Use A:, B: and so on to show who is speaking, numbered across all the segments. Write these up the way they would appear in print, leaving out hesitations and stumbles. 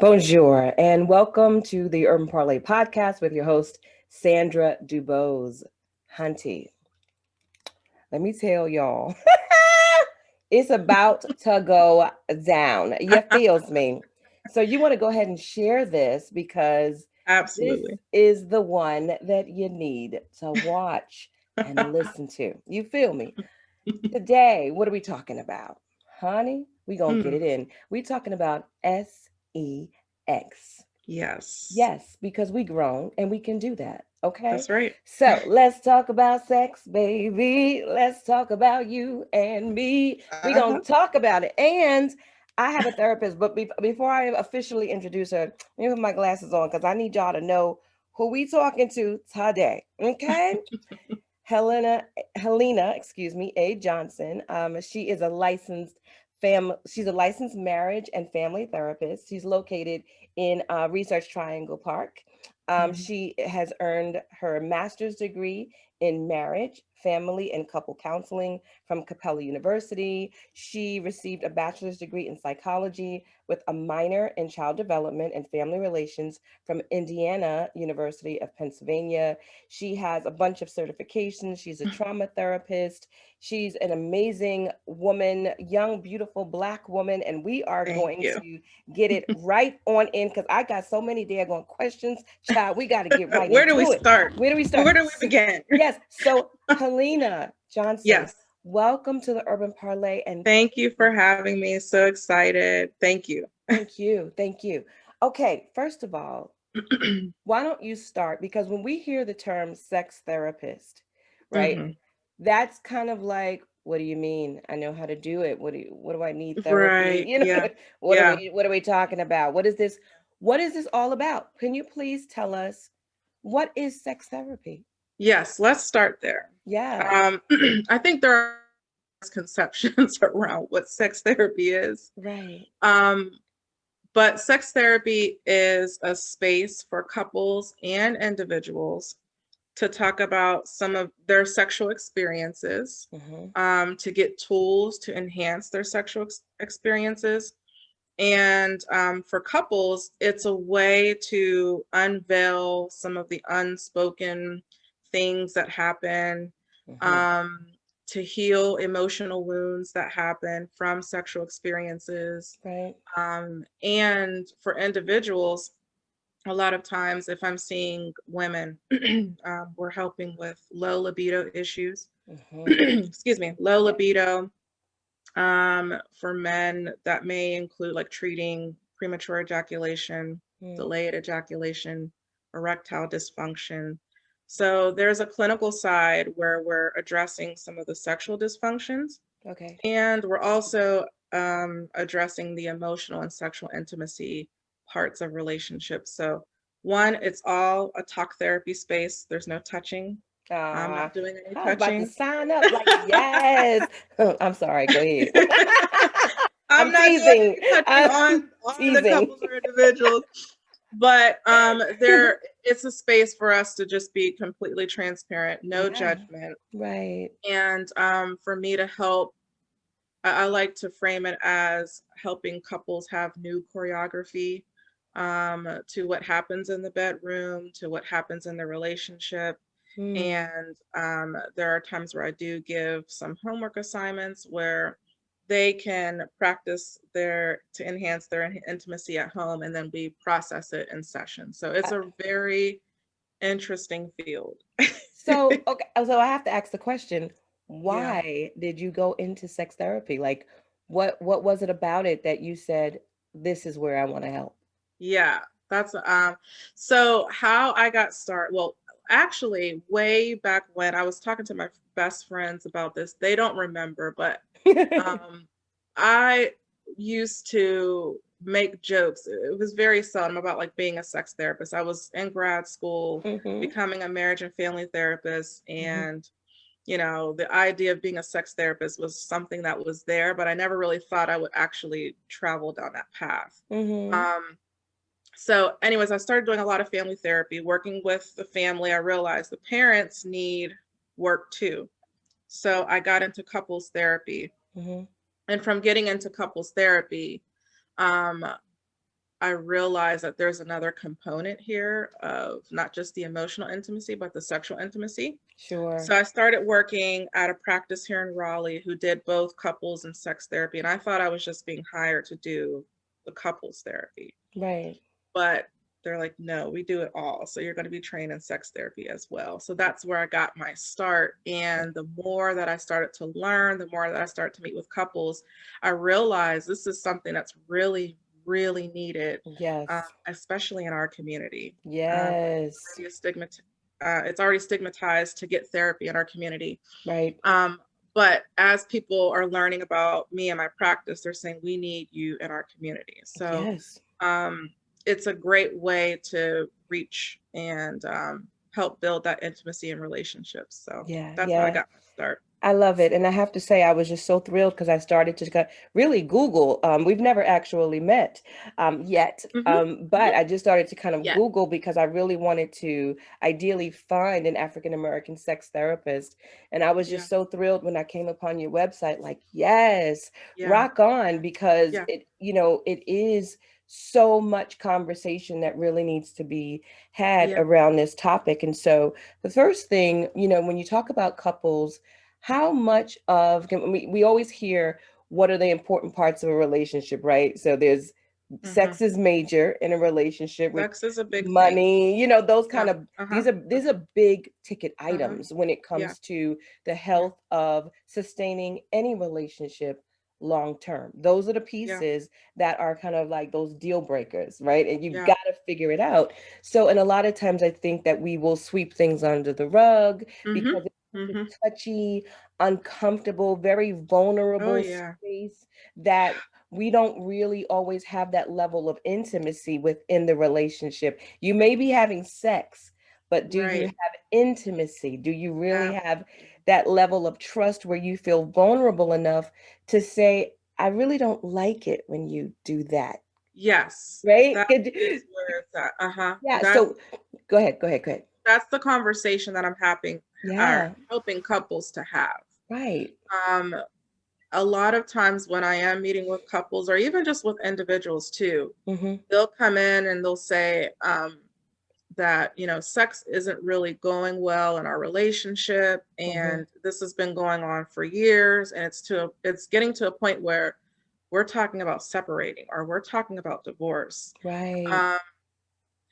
A: Bonjour, and welcome to the Urban Parlay podcast with your host, Sandra Dubose Hunty. Let me tell y'all, it's about to go down. You feels me. So you want to go ahead and share this because this
B: Absolutely.
A: is the one that you need to watch and listen to. You feel me? Today, what are we talking about? Honey, we going to get
B: Hmm.
A: it in. We talking about sex.
B: Yes,
A: Yes, because we grown and we can do that. Okay.
B: that's right.
A: So let's talk about sex, baby. Let's talk about you and me. We're
B: Uh-huh.
A: going to talk about it. And I have a therapist, but before I officially introduce her, let me put my glasses on because I need y'all to know who we talking to today. Okay. Helena, excuse me, A. Johnson. She is a licensed She's a licensed marriage and family therapist. She's located in Research Triangle Park.
B: Mhm.
A: She has earned her master's degree in marriage, family, and couple counseling from Capella University. She received a bachelor's degree in psychology with a minor in child development and family relations from Indiana University of Pennsylvania. She has a bunch of certifications. She's a trauma therapist. She's an amazing woman, young, beautiful Black woman. And we are
B: Thank
A: going
B: you.
A: to get it right on in because I got so many daggone questions. Child, we got to get right
B: Where do we
A: into it.
B: start?
A: Where do we start?
B: Where do we begin?
A: Yes. So, Helena Johnson,
B: Yes.
A: welcome to the Urban Parlay. And
B: Thank you for having me. So excited. Thank you.
A: thank you. Thank you. Okay. First of all, why don't you start? Because when we hear the term sex therapist, right,
B: Hmm.
A: that's kind of like, what do you mean? I know how to do it. What do I need therapy?
B: Right. Yeah. Yeah.
A: What are we talking about? What is this? What is this all about? Can you please tell us what is sex therapy?
B: Yes. Let's start there.
A: Yeah.
B: Um, I think there are misconceptions around what sex therapy is.
A: Right.
B: Um, But sex therapy is a space for couples and individuals to talk about some of their sexual experiences,
A: Mm-hmm.
B: to get tools to enhance their sexual experiences. And for couples, it's a way to unveil some of the unspoken things that happen,
A: Mm-hmm.
B: um, to heal emotional wounds that happen from sexual experiences,
A: Right.
B: and for individuals, a lot of times, if I'm seeing women, we're helping with low libido issues.
A: Mm-hmm.
B: Excuse me, low
A: Yeah.
B: libido. For men, that may include like treating premature ejaculation,
A: Mm.
B: delayed ejaculation, erectile dysfunction. So there's a clinical side where we're addressing some of the sexual dysfunctions,
A: Okay.
B: and we're also addressing the emotional and sexual intimacy parts of relationships. So, one, it's all a talk therapy space. There's no touching. I'm
A: Uh,
B: not doing any
A: I was about to
B: touching.
A: sign up like, yes. I'm sorry. Go ahead.
B: I'm
A: I'm
B: not doing
A: teasing.
B: any touching
A: I'm
B: on the
A: teasing.
B: couples or individuals. But there it's a space for us to just be completely transparent, no
A: Yeah,
B: judgment.
A: right.
B: And for me to help, I like to frame it as helping couples have new choreography, to what happens in the bedroom, to what happens in the relationship.
A: Mm,
B: And there are times where I do give some homework assignments where they can practice to enhance their intimacy at home, and then we process it in session. So it's
A: uh,
B: a very interesting field.
A: so okay, so I have to ask the question,
B: Yeah.
A: why did you go into sex therapy? Like what was it about it that you said this is where I want to help?
B: Yeah, that's so how I got started. Well, actually, way back when I was talking to my best friends about this, they don't remember, but um I used to make jokes. It was very seldom about like being a sex therapist. I was in grad school
A: Mm-hmm.
B: becoming a marriage and family therapist,
A: Mm-hmm.
B: and the idea of being a sex therapist was something that was there, but I never really thought I would actually travel down that path.
A: Mm-hmm.
B: Um, so, anyways, I started doing a lot of family therapy, working with the family. I realized the parents need work too. So, I got into couples therapy.
A: Mm-hmm.
B: And from getting into couples therapy, um, I realized that there's another component here of not just the emotional intimacy, but the sexual intimacy.
A: Sure.
B: So I started working at a practice here in Raleigh who did both couples and sex therapy. And I thought I was just being hired to do the couples therapy.
A: Right.
B: But they're like, no, we do it all. So you're going to be trained in sex therapy as well. So that's where I got my start. And the more that I started to learn, the more that I started to meet with couples, I realized this is something that's really, really needed,
A: Yes.
B: especially in our community.
A: Yes.
B: It's already stigmatized to get therapy in our community.
A: Right.
B: Um, but as people are learning about me and my practice, they're saying we need you in our community. So
A: Yes.
B: um, it's a great way to reach and help build that intimacy in relationships. So
A: Yeah.
B: that's how I
A: Yeah.
B: got my start.
A: I love it. And I have to say, I was just so thrilled because I started to really Google. We've never actually met yet,
B: Hmm.
A: but
B: Hmm.
A: I just started to kind of
B: Yeah.
A: Google because I really wanted to ideally find an African American sex therapist. And I was
B: Yeah.
A: just so thrilled when I came upon your website, like, yes,
B: Yeah.
A: rock on,
B: Yeah.
A: because
B: Yeah.
A: it is so much conversation that really needs to be had
B: Yeah.
A: around this topic. And so the first thing, when you talk about couples, how much of we always hear what are the important parts of a relationship, right? So there's
B: Hmm.
A: sex is major in a relationship with
B: Sex is a big thing.
A: money, those
B: Yeah.
A: kind of
B: Uh-huh.
A: these are big ticket
B: Uh-huh.
A: items when it
B: Yeah.
A: comes to the
B: Yeah.
A: health of sustaining any relationship long term. Those are the
B: Yeah.
A: pieces that are kind of like those deal breakers, right? And you've
B: Yeah.
A: got to figure it out. So, and a lot of times I think that we will sweep things under the rug
B: Hmm.
A: because it's such
B: Hmm.
A: a touchy, uncomfortable, very
B: Oh
A: vulnerable
B: yeah.
A: space that we don't really always have that level of intimacy within the relationship. You may be having sex, but do you
B: Right.
A: have intimacy? Do you really have
B: Absolutely.
A: that level of trust where you feel vulnerable enough to say, I really don't like it when you do that,
B: Yes.
A: right?
B: That is where it's at. Uh-huh.
A: Yeah. So go ahead, go ahead, go ahead.
B: That's the conversation that I'm having are
A: Yeah,
B: helping couples to have.
A: right.
B: Um, a lot of times when I am meeting with couples or even just with individuals too,
A: Mm-hmm.
B: they'll come in and they'll say that, sex isn't really going well in our relationship
A: Mm-hmm.
B: and this has been going on for years and it's getting to a point where we're talking about separating or we're talking about divorce.
A: Right.
B: Um,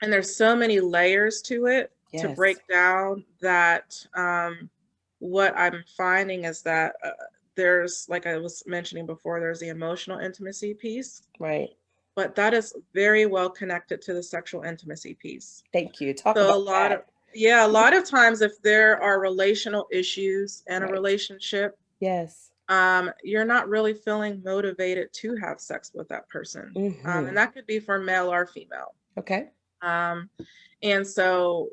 B: and there's so many layers to it to
A: Yes.
B: break down that what I'm finding is that there's, like I was mentioning before, there's the emotional intimacy piece,
A: Right.
B: but that is very well connected to the sexual intimacy piece.
A: Thank you. Talk
B: So
A: about that.
B: a lot of times if there are relational issues in a
A: Right.
B: relationship,
A: Yes.
B: you're not really feeling motivated to have sex with that person. And
A: Mm-hmm.
B: that could be for male or female.
A: Okay.
B: Um, and so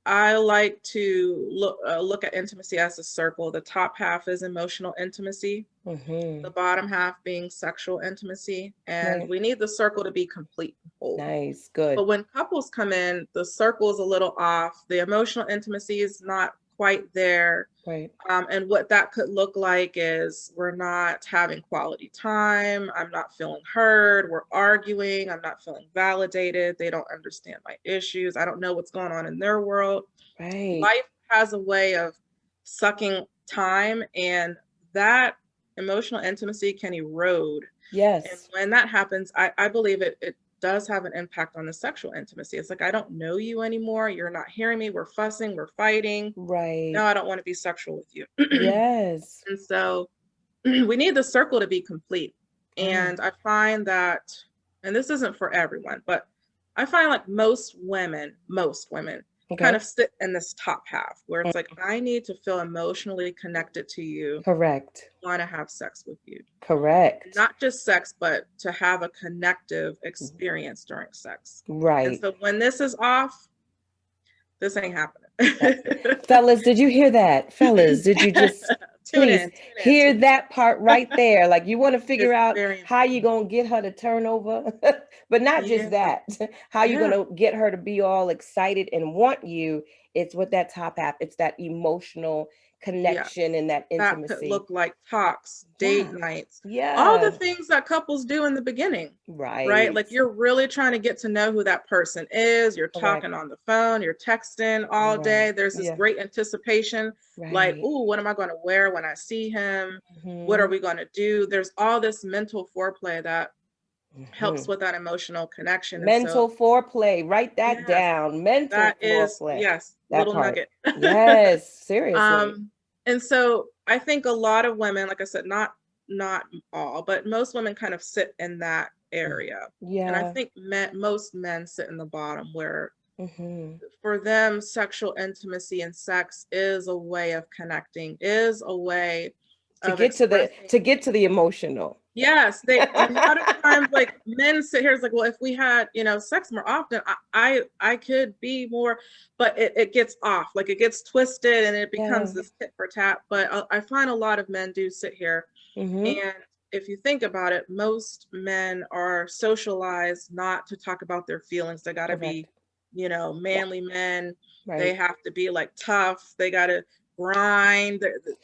B: I like to look at intimacy as a circle. The top half is emotional intimacy, the
A: Mm-hmm.
B: bottom half being sexual intimacy, and
A: Right.
B: we need the circle to be complete and whole.
A: Nice.
B: But
A: Good.
B: when couples come in, the circle is a little off. The emotional intimacy is not quite there.
A: Right.
B: And what that could look like is we're not having quality time. I'm not feeling heard. We're arguing. I'm not feeling validated. They don't understand my issues. I don't know what's going on in their world.
A: Right.
B: Life has a way of sucking time, and that emotional intimacy can erode. And
A: Yes.
B: when that happens, I believe it does have an impact on the sexual intimacy. It's like, I don't know you anymore. You're not hearing me. We're fussing. We're fighting.
A: Right.
B: Now I don't want to be sexual with you.
A: Yes.
B: And so we need the circle to be complete.
A: Yeah.
B: And I find that, and this isn't for everyone, but I find like most women kind
A: Okay.
B: of sit in this top half where
A: Mm.
B: it's like, I need to feel emotionally connected to you,
A: Correct.
B: want to have sex with you.
A: Correct.
B: Not just sex, but to have a connective experience during sex. And
A: Right.
B: so when this is off, this ain't
A: Uh,
B: happening.
A: Fellas, did you hear that? Fellas, did you just please
B: Tune in,
A: hear
B: tune
A: that part right
B: in.
A: there? Like you want to figure
B: It's
A: out
B: very
A: how you
B: important.
A: gonna get her to turn over, but not just
B: Yeah,
A: that. How you
B: yeah,
A: gonna get her to be all excited and want you? It's with that top half. It's that emotional
B: Yes.
A: connection and that
B: That could
A: intimacy.
B: look like talks, date
A: Yeah.
B: nights, all the
A: Yeah.
B: things that couples do in the beginning, right?
A: Right.
B: Like you're really trying to get to know who that person is. You're
A: Correct.
B: talking on the phone, you're texting all
A: Right.
B: day. There's this
A: Yeah.
B: great anticipation, like,
A: Right.
B: "Ooh, what am I going to wear when I see him? What are
A: Mhm.
B: we going to do?" There's all this mental foreplay that helps
A: Mhm.
B: with that emotional connection. And so,
A: Mental foreplay. Write that
B: yes,
A: down. Mental
B: that is,
A: foreplay.
B: yes,
A: That
B: little
A: part.
B: nugget.
A: Yes, seriously.
B: And so I think a lot of women, like I said, not all, but most women kind of sit in that
A: Mm.
B: area. And I
A: Yeah.
B: think most men sit in the bottom where
A: Mhm.
B: for them sexual intimacy and sex is a way of connecting, is a way
A: To
B: of
A: get to the
B: expressing.
A: to get to the emotional.
B: Yes, they a lot of times like men sit here, it's like, well, if we had, sex more often, I could be more, but it gets off, like it gets twisted and it becomes
A: Yeah.
B: this tit for tat. But I find a lot of men do sit here,
A: Mhm.
B: and if you think about it, most men are socialized not to talk about their feelings. They gotta be,
A: Correct. Yeah.
B: manly men. They
A: Right.
B: have to be like tough. They gotta grind.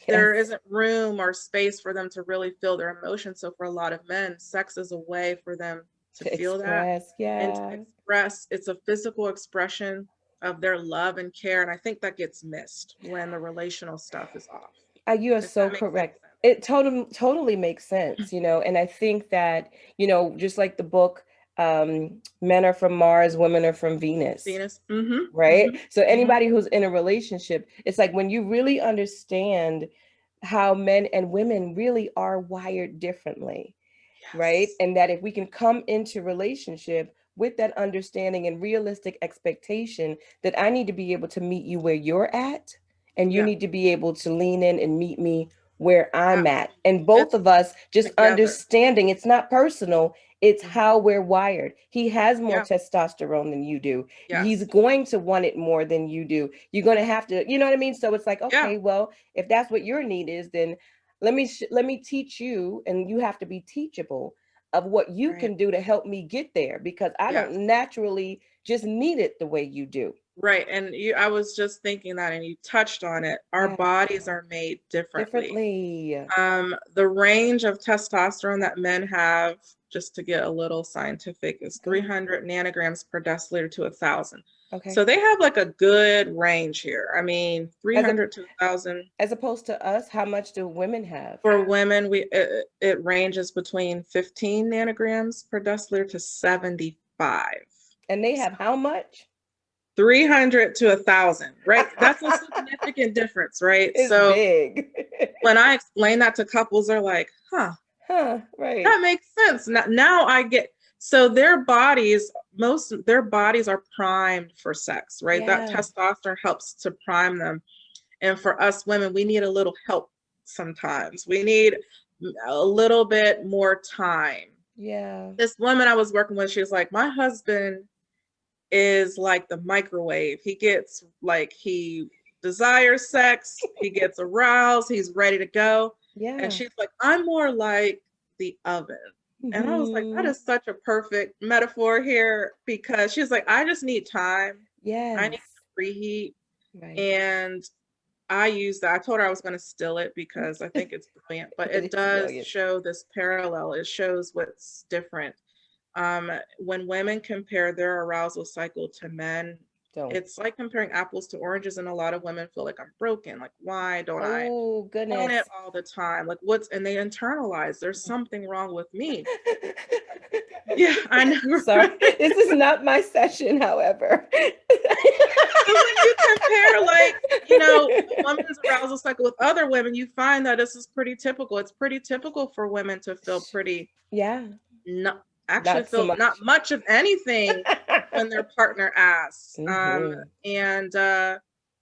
B: There
A: Yes.
B: isn't room or space for them to really feel their emotions. So for a lot of men, sex is a way for them to
A: To
B: feel that
A: express.
B: and to
A: Yeah.
B: express. It's a physical expression of their love and care. And I think that gets missed when the relational stuff is off,
A: You are
B: if
A: so
B: that makes any
A: correct. It totally makes
B: sense.
A: sense, and I think that, just like the book, Men Are From Mars, Women Are From Venus,
B: Venus. Mm-hmm.
A: right?
B: Mm-hmm.
A: So
B: Mm-hmm.
A: anybody who's in a relationship, it's like when you really understand how men and women really are wired differently, right?
B: Yes.
A: And that if we can come into relationship with that understanding and realistic expectation that I need to be able to meet you where you're at, and you
B: Yeah.
A: need to be able to lean in and meet me where I'm at.
B: Absolutely.
A: And both
B: It's
A: of us just
B: together.
A: understanding it's not personal, it's
B: Hmm.
A: how we're wired. He has more
B: Yeah.
A: testosterone than you do. He's
B: Yes.
A: going to want it more than you do. You're going to have to, you know what I mean? So it's like,
B: Yeah.
A: okay, well, if that's what your need is, then let me teach you, and you have to be teachable of what you
B: Right.
A: can do to help me get there, because I
B: Yes.
A: don't naturally just need it the way you do.
B: Right. And I was just thinking that, and you touched on it. Our
A: Yeah,
B: bodies are made differently.
A: differently.
B: The range of testosterone that men have, just to get a little scientific, is
A: Good.
B: 300 nanograms per deciliter to 1,000.
A: Okay.
B: So they have like a good range here. I mean,
A: As a
B: 300 to 1,000.
A: as opposed to us, how much do women have?
B: For women, it ranges between 15 nanograms per deciliter to 75.
A: And they
B: So
A: have how much?
B: 300 to 1,000, right? That's a significant difference, right?
A: It's
B: So
A: big.
B: when I explain that to couples, they're like, huh,
A: Huh, right.
B: that makes sense. Now I get, so their bodies are primed for sex, right? That
A: Yeah.
B: testosterone helps to prime them. And for us women, we need a little help sometimes. We need a little bit more time.
A: Yeah.
B: This woman I was working with, she was like, my husband is like the microwave. He gets like, he desires sex, he gets aroused, he's ready to go. And
A: Yeah.
B: she's like, I'm more like the oven. And I was like, that
A: Hmm.
B: is such a perfect metaphor here, because she's like, I just need time. I need
A: Yes.
B: to preheat.
A: Right.
B: And I use that. I told her I was going to steal it because I think it's brilliant, but
A: It
B: it
A: is
B: does
A: brilliant.
B: show this parallel. It shows what's different. When women compare their arousal cycle to men,
A: Don't.
B: it's like comparing apples to oranges, and a lot of women feel like I'm broken. Like, why don't I
A: Oh,
B: want it
A: goodness.
B: all the time? Like, and they internalize there's something wrong with me. Yeah, I know,
A: Sorry,
B: right?
A: this is not my session, however.
B: So when you compare, like, a woman's arousal cycle with other women, you find that this is pretty typical. It's pretty typical for women to feel pretty,
A: Yeah,
B: not actually
A: not so
B: feel not
A: much.
B: much of anything when their partner asks.
A: Hmm.
B: And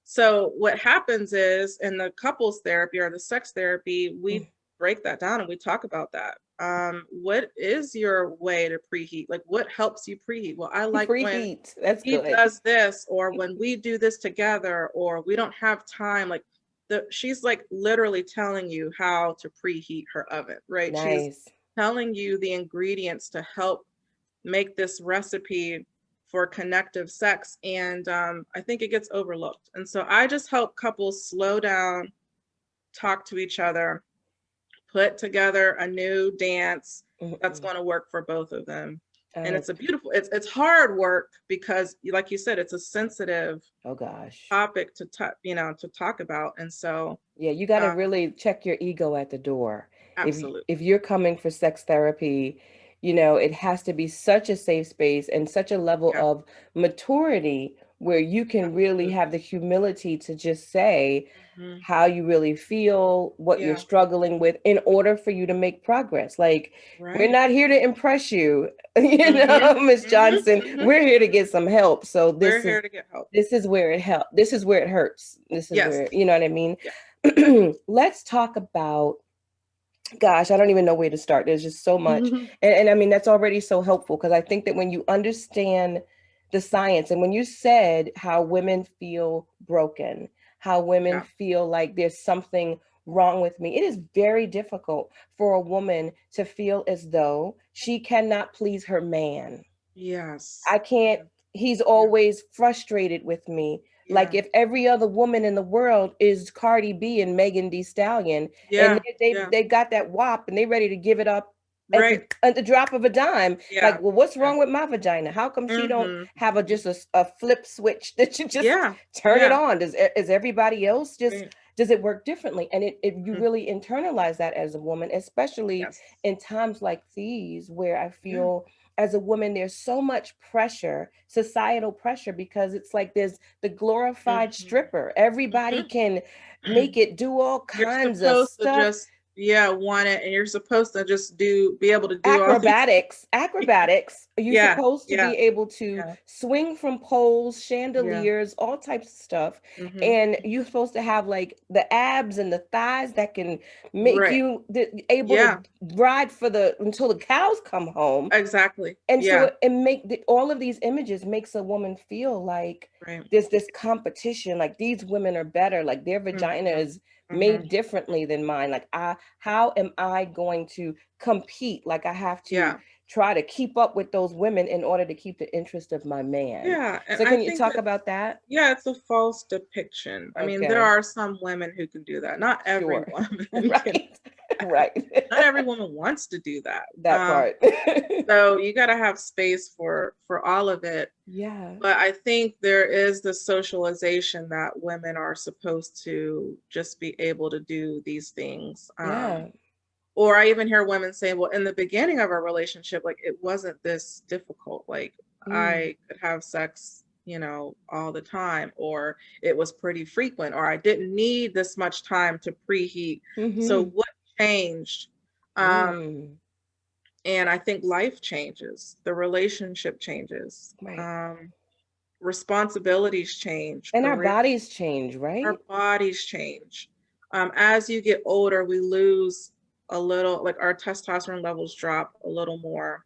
B: so what happens is in the couples therapy or the sex therapy, we break that down and we talk about that. What is your way to preheat? Like, what helps you preheat? Well, I like when
A: Preheat. That's
B: he
A: good.
B: does this, or when we do this together, or we don't have time. Like, she's like literally telling you how to preheat her oven, right? She's
A: Nice.
B: telling you the ingredients to help make this recipe for connective sex. And I think it gets overlooked. And so I just help couples slow down talk to each other, put together a new dance that's
A: Mm-mm.
B: going to work for both of them. And
A: Uh,
B: it's a beautiful, it's hard work because, like you said, it's a sensitive
A: oh gosh.
B: topic to talk, to talk about. And so,
A: Yeah, you got to
B: uh,
A: really check your ego at the door.
B: absolutely.
A: If you're coming for sex therapy, it has to be such a safe space and such a level
B: Yeah,
A: of maturity where you can really
B: absolutely.
A: have the humility to just say
B: Hmm.
A: how you really feel, what you're
B: Yeah,
A: struggling with in order for you to make progress. Like, we're
B: right.
A: not here to impress you,
B: Hmm.
A: Miss
B: Hmm.
A: Johnson.
B: Hmm.
A: We're here to get some help. So
B: We're here to get help.
A: this is where it help. This is where it hurts. This is
B: Yes.
A: where, you know what I mean?
B: Yeah.
A: Let's talk about, gosh, I don't even know where to start. There's just so much. And I mean, that's already so helpful because I think that when you understand the science and when you said how women feel broken, how women
B: Yeah.
A: feel like there's something wrong with me, it is very difficult for a woman to feel as though she cannot please her man.
B: Yes.
A: I can't,
B: Yeah.
A: he's
B: Yeah.
A: always frustrated with me. Like
B: Yeah.
A: if every other woman in the world is Cardi B and Megan Thee Stallion, and
B: Yeah. Yeah.
A: they got that WAP and they ready to give it up
B: Right.
A: at the drop of a dime. Like,
B: Yeah.
A: well, what's
B: Yeah.
A: wrong with my vagina? How come she don't
B: Hmm.
A: have a just a flip switch that you just
B: Yeah.
A: turn it
B: Yeah.
A: on? Is everybody else just,
B: Right.
A: does it work differently? And it you
B: Mhm.
A: really internalize that as a woman, especially
B: Yes.
A: in times like these where I
B: Yeah.
A: feel as a woman there's so much pressure, societal pressure, because it's like there's the glorified
B: Hmm.
A: stripper, everybody
B: Hmm.
A: can make it, do all
B: You're
A: kinds of
B: supposed to
A: stuff,
B: just, yeah, want it, and you're supposed to just be able to do all these.
A: acrobatics. You're
B: Yeah.
A: supposed to
B: Yeah.
A: be able to
B: Yeah.
A: swing from poles,
B: Yeah.
A: chandeliers, all types of stuff.
B: Hmm.
A: And you're supposed to have like the abs and the thighs that can make
B: Right.
A: you able to
B: Yeah.
A: ride for the until the cows come home.
B: Exactly.
A: And so
B: Yeah.
A: it make all of these images makes a woman feel like
B: Right.
A: there's this competition, like these women are better, like their vagina
B: Hmm.
A: is
B: Hmm.
A: made differently than mine. Like, how am I going to compete? Like, I have to
B: Yeah.
A: try to keep up with those women in order to keep the interest of my man.
B: Yeah. And
A: So
B: I
A: can you
B: think
A: talk
B: it's,
A: about that?
B: yeah, it's a false depiction. I mean, there
A: Okay.
B: are some women who can do that. Not every
A: Sure.
B: woman can.
A: Right. Right.
B: Not every woman wants to do that.
A: That part.
B: So you got to have space for all of it.
A: Yeah.
B: But I think there is the socialization that women are supposed to just be able to do these things.
A: Yeah.
B: Or I even hear women say, well, in the beginning of a relationship, like it wasn't this difficult. Like
A: Mm.
B: I could have sex, all the time, or it was pretty frequent, or I didn't need this much time to preheat. So
A: Mm-hmm.
B: what changed? Um,
A: Mm.
B: and I think life changes, the relationship changes,
A: Right.
B: responsibilities change,
A: And our
B: career,
A: bodies change,
B: our
A: right?
B: bodies change. As you get older, we lose a little, like our testosterone levels drop a little more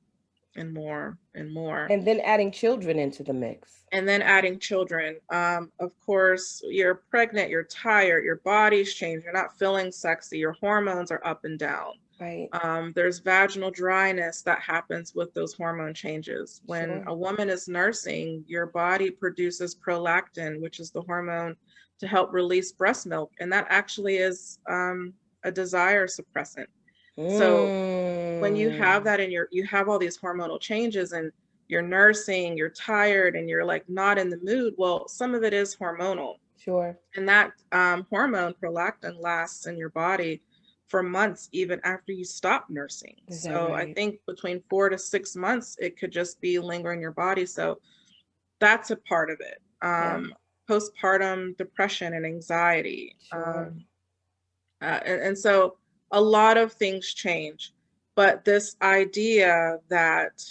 B: and more and more.
A: And then adding children into the mix.
B: And then adding children. Of course, you're pregnant, you're tired, your body's changed, you're not feeling sexy, your hormones are up and down.
A: Right.
B: There's vaginal dryness that happens with those hormone changes. When
A: Sure.
B: a woman is nursing, your body produces prolactin, which is the hormone to help release breast milk. And that actually is a desire suppressant. So when you have
A: Mm.
B: that in you have all these hormonal changes and you're nursing, you're tired, and you're like not in the mood. Well, some of it is hormonal.
A: Sure.
B: And that hormone, prolactin, lasts in your body for months, even after you stop nursing.
A: Is that
B: So I
A: right?
B: think between 4 to 6 months, it could just be lingering in your body. So that's a part of it.
A: Yeah.
B: Postpartum depression and anxiety.
A: Sure.
B: And so a lot of things change. But this idea that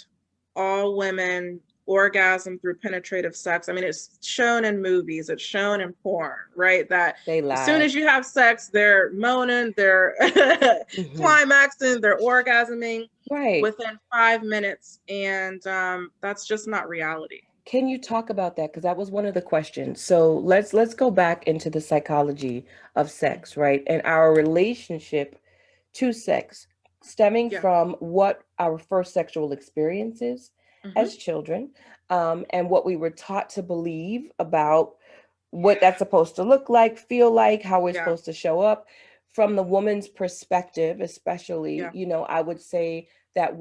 B: all women orgasm through penetrative sex, I mean, it's shown in movies, it's shown in porn, right? That
A: They
B: as soon
A: lie.
B: as you have sex, they're moaning, they're
A: Hmm.
B: climaxing, they're orgasming
A: Right.
B: within 5 minutes. And that's just not reality.
A: Can you talk about that? Because that was one of the questions. So let's go back into the psychology of sex, right? And our relationship to sex, stemming
B: Yeah.
A: from what our first sexual experiences
B: Hmm.
A: as children, and what we were taught to believe about what
B: Yeah.
A: that's supposed to look like, feel like, how we're
B: Yeah.
A: supposed to show up. from the woman's perspective, especially,
B: Yeah.
A: I would say that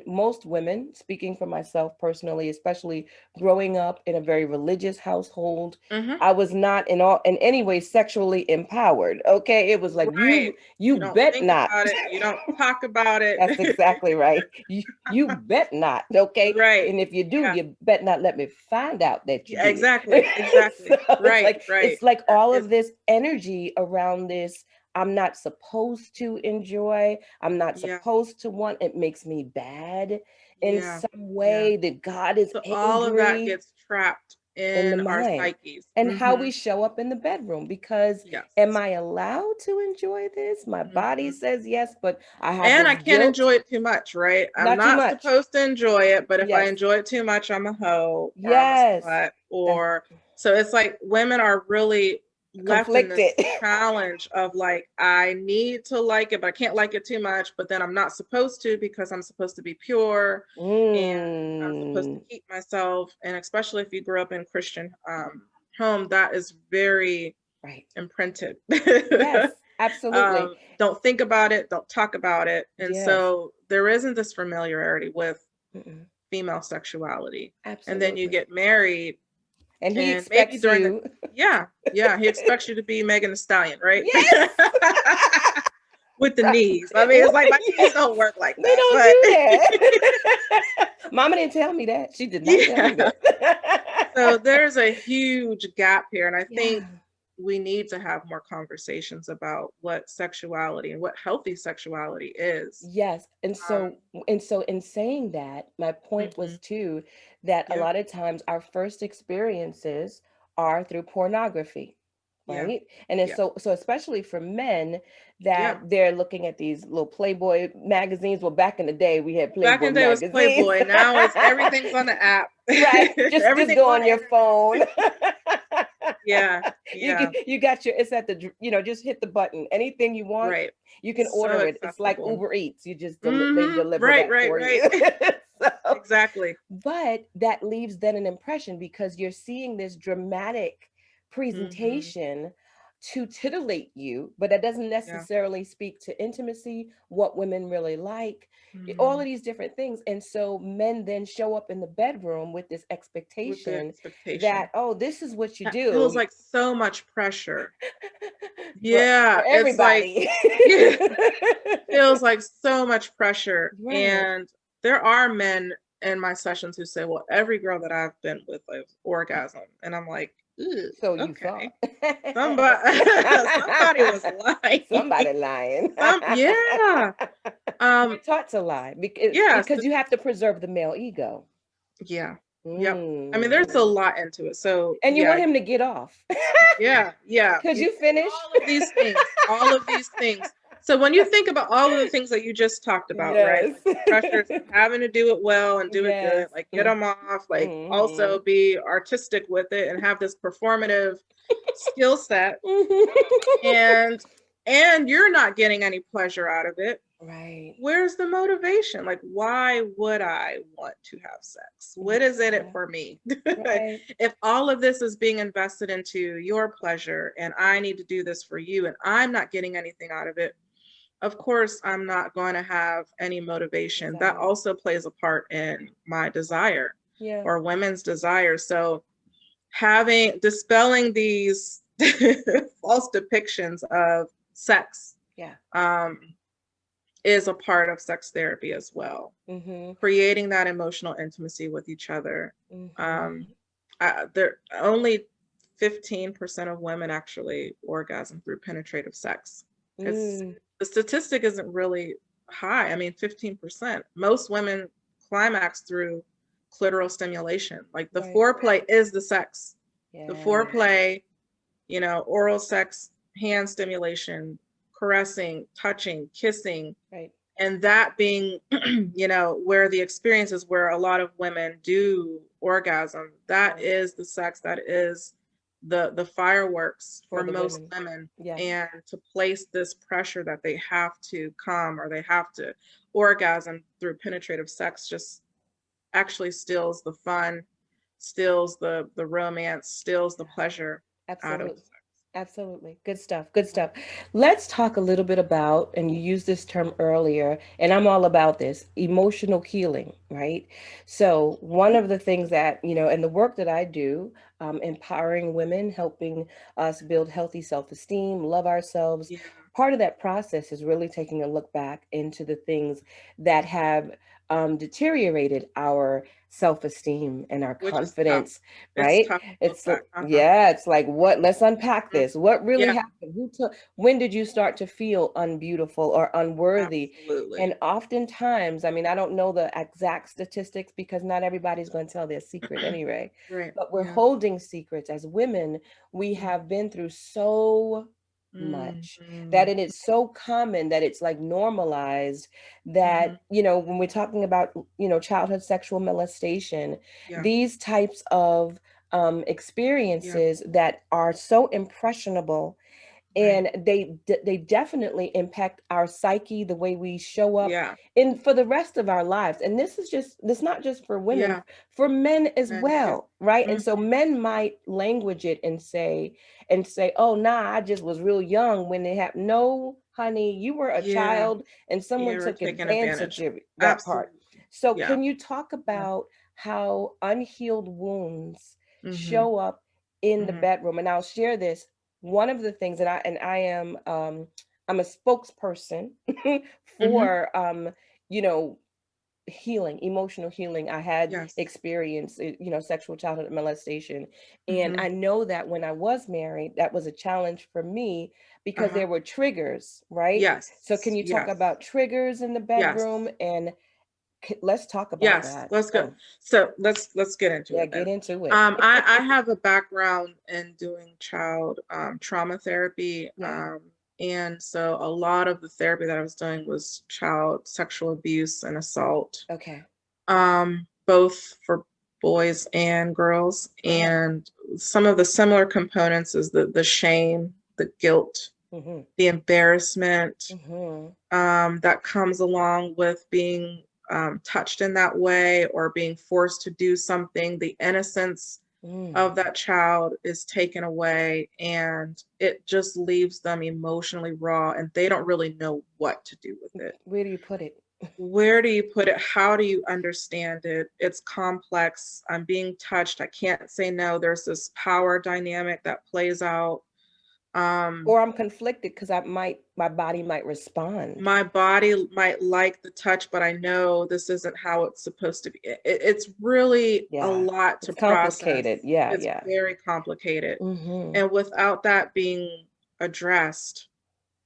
A: most women, speaking for myself personally, especially growing up in a very religious household,
B: Hmm.
A: I was not in any way sexually empowered. Okay. It was like,
B: Right.
A: you
B: You don't
A: bet
B: think
A: not.
B: about it. You don't talk about it.
A: That's exactly right. You bet not. Okay.
B: Right.
A: And if you do,
B: Yeah.
A: you bet not let me find out that you
B: Yeah,
A: did.
B: exactly.
A: So
B: Exactly.
A: it's
B: Right.
A: like
B: Right.
A: it's like
B: And
A: all
B: it's
A: of this energy around this. I'm not supposed to enjoy. I'm not
B: yeah.
A: supposed to want. It makes me bad in
B: Yeah.
A: some
B: Yeah.
A: way that God is
B: So all of that
A: angry
B: gets trapped
A: in the
B: in our
A: mind
B: psyches.
A: and how
B: Hmm.
A: we show up in the bedroom, because am
B: Yes.
A: I allowed to enjoy this? My body
B: Hmm.
A: says yes, but I have
B: And I
A: this
B: can't
A: guilt.
B: enjoy it too much, right? I'm
A: Not too
B: not
A: much.
B: supposed to enjoy it, but if I
A: Yes.
B: enjoy it too much, I'm a hoe or I'm a
A: Yes.
B: slut.
A: That's
B: Or so it's like women are really left in
A: conflicted.
B: this challenge of like, I need to like it, but I can't like it too much. But then I'm not supposed to because I'm supposed to be pure and I'm supposed to
A: Mm,
B: keep myself. And especially if you grew up in Christian home, that is very
A: right.
B: imprinted.
A: Yes, absolutely.
B: Don't think about it, don't talk about it. And
A: Yes.
B: so there isn't this familiarity with
A: Mm-mm.
B: female sexuality. And then you
A: Absolutely.
B: get married,
A: And he
B: and maybe
A: expects
B: during the,
A: you.
B: yeah, yeah, he expects you to be Megan Thee Stallion, right?
A: Yes.
B: With the
A: Right.
B: knees. I mean, it's like my knees
A: Yes.
B: don't work like
A: They
B: that,
A: don't
B: but
A: do that. Mama didn't tell me that. She did not tell me
B: yeah.
A: that.
B: So there's a huge gap here. And I think
A: Yeah.
B: we need to have more conversations about what sexuality and what healthy sexuality is.
A: Yes.
B: Um,
A: And so in saying that, my point was
B: mhm.
A: too that a
B: Yeah,
A: lot of times our first experiences are through pornography,
B: yeah,
A: right? And it's
B: yeah,
A: so especially for men that
B: yeah.
A: they're looking at these little Playboy magazines. Well, back in the day we had
B: Back
A: Playboy
B: in the day it was
A: magazines.
B: Playboy. Now it's everything's on the app.
A: Right. Just
B: Everything's
A: go
B: on
A: on
B: the
A: your
B: internet.
A: phone.
B: Yeah, yeah,
A: You got your it's at the just hit the button. Anything you want,
B: right.
A: you can
B: So
A: order it. It's like
B: accessible.
A: Uber Eats. You just they
B: Hmm.
A: deliver
B: Right,
A: that
B: right,
A: for
B: right.
A: you. So,
B: Exactly.
A: but that leaves then an impression because you're seeing this dramatic
B: Hmm.
A: presentation to titillate you, but that doesn't
B: Yeah.
A: necessarily speak to intimacy, what women really like, all of
B: Hmm.
A: these different things. And so men then show up in the bedroom with this
B: With the
A: expectation that,
B: expectation.
A: oh, this is what you
B: That feels
A: do
B: like so much pressure.
A: for
B: Yeah, it's like,
A: everybody.
B: yeah, feels like so much pressure.
A: Right.
B: And there are men in my sessions who say, well, every girl that I've been with has orgasm. And I'm like, "Ew,
A: So you thought.
B: okay. Somebody somebody was lying.
A: Somebody lying.
B: Yeah.
A: We're
B: Um,
A: taught to lie
B: yeah,
A: because you have to preserve the male ego.
B: yeah. Yep. I mean, there's a
A: Mm.
B: lot into it. So
A: And you
B: yeah,
A: want him to get off.
B: yeah, yeah.
A: Could you finish?
B: All of these things, all of these things. So when you think about all of the things that you just talked about, right?
A: Yes.
B: Like the pressures of having to do it well and do it good,
A: Yes.
B: like get them off, like
A: Mm-hmm.
B: also be artistic with it and have this performative skill set, and you're not getting any pleasure out of it.
A: Right.
B: Where's the motivation? Like, why would I want to have sex? What is in it
A: Yeah.
B: for me?
A: Right.
B: If all of this is being invested into your pleasure and I need to do this for you and I'm not getting anything out of it, of course, I'm not going to have any motivation. That
A: Desire.
B: also plays a part in my desire
A: Yeah.
B: or women's desire. So, dispelling these false depictions of sex
A: Yeah.
B: um, is a part of sex therapy as well.
A: Mm-hmm.
B: Creating that emotional intimacy with each other. Um,
A: Mm-hmm.
B: there only 15% of women actually orgasm through penetrative sex. It's
A: Mm.
B: the statistic isn't really high. I mean, 15%. Most women climax through clitoral stimulation. Like the
A: Right.
B: foreplay is the sex. The
A: Yes.
B: foreplay, oral sex, hand stimulation, caressing, touching, kissing,
A: Right.
B: and that being where the experience is where a lot of women do orgasm, that
A: Right.
B: is the sex, that is the fireworks
A: For
B: for
A: the
B: most
A: women.
B: women.
A: Yes.
B: And to place this pressure that they have to come or they have to orgasm through penetrative sex just actually steals the fun, steals the romance, steals the pleasure out of
A: Absolutely.
B: sex.
A: Absolutely. Good stuff. Good stuff. Let's talk a little bit about, and you used this term earlier, and I'm all about this emotional healing, right? So, one
B: Mhm.
A: of the things that, and the work that I do, empowering women, helping us build healthy self esteem, love ourselves,
B: Yeah,
A: part of that process is really taking a look back into the things that have deteriorated our self esteem and our
B: which is tough.
A: confidence,
B: It's
A: right?
B: tough to look
A: It's
B: back. Uh-huh.
A: yeah, it's like what? Let's unpack
B: Mhm.
A: this. What really
B: Yeah,
A: happened? Who took? When did you start to feel unbeautiful or unworthy?
B: absolutely.
A: And oftentimes, I mean, I don't know the exact statistics because not everybody's going to tell their secret anyway.
B: Right.
A: But we're
B: Yeah.
A: holding secrets as women. We
B: Mhm.
A: have been through so much that
B: Mhm.
A: it is so common that it's like normalized that,
B: Mhm.
A: when we're talking about, childhood sexual molestation,
B: Yeah.
A: these types of
B: Yeah.
A: experiences that are so impressionable,
B: Right.
A: and they definitely impact our psyche, the way we show up
B: Yeah.
A: in for the rest of our lives. And this not just for women,
B: Yeah.
A: for men as
B: Men too.
A: well, right? And
B: Mhm.
A: so men might language it and say, oh nah, I just was real young when it happened. No honey, you were a
B: Yeah.
A: child and someone
B: You were
A: took
B: taking
A: advantage
B: advantage.
A: of that part.
B: Absolutely.
A: So
B: Yeah.
A: can you talk
B: Yeah.
A: about how unhealed wounds
B: Mhm.
A: show up in the
B: Mhm.
A: bedroom? And I'll share this. One of the things that I am, I'm a spokesperson
B: Mhm.
A: for, you know healing, emotional healing. I had
B: Yes.
A: experience, sexual childhood molestation, and
B: Mhm.
A: I know that when I was married, that was a challenge for me because
B: Uh-huh.
A: there were triggers, right? So can
B: Yes.
A: you talk
B: Yes.
A: about triggers in the
B: Yes.
A: bedroom, and let's talk about
B: Yes.
A: that.
B: Let's go.
A: Mm,
B: So let's get into
A: yeah,
B: it then.
A: get into it.
B: I have a background in doing child trauma therapy.
A: Yeah.
B: And so a lot of the therapy that I was doing was child sexual abuse and assault,
A: Okay.
B: both for boys and girls.
A: Uh-huh.
B: And some of the similar components is the shame, the guilt,
A: Mm-hmm.
B: the embarrassment,
A: Mm-hmm.
B: that comes along with being touched in that way or being forced to do something. The innocence
A: Mm.
B: of that child is taken away, and it just leaves them emotionally raw, and they don't really know what to do with it.
A: Where do you put it?
B: Where do you put it? How do you understand it? It's complex. I'm being touched. I can't say no. There's this power dynamic that plays out. Um,
A: Or I'm conflicted because my body might respond.
B: my body might like the touch, but I know this isn't how it's supposed to be. It's really a
A: Yeah.
B: lot to
A: It's complicated.
B: process.
A: Yeah,
B: It's
A: yeah.
B: very complicated.
A: Mm-hmm.
B: And without that being addressed,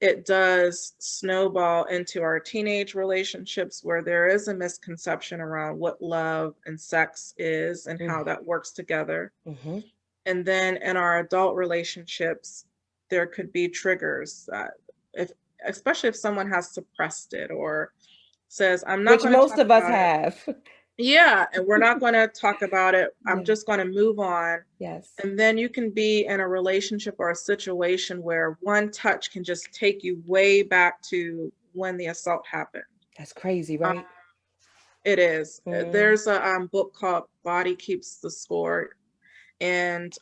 B: it does snowball into our teenage relationships where there is a misconception around what love and sex is and how that works together.
A: Mm-hmm.
B: And then in our adult relationships, there could be triggers, if especially if someone has suppressed it or says, I'm not
A: Which
B: going to
A: most
B: talk
A: of us
B: about it.
A: have.
B: Yeah, and we're not going to talk about it. I'm
A: Yeah.
B: just going to move on.
A: Yes.
B: And then you can be in a relationship or a situation where one touch can just take you way back to when the assault happened.
A: That's crazy,
B: Um,
A: right?
B: it is.
A: Mm.
B: There's a book called Body Keeps the Score, and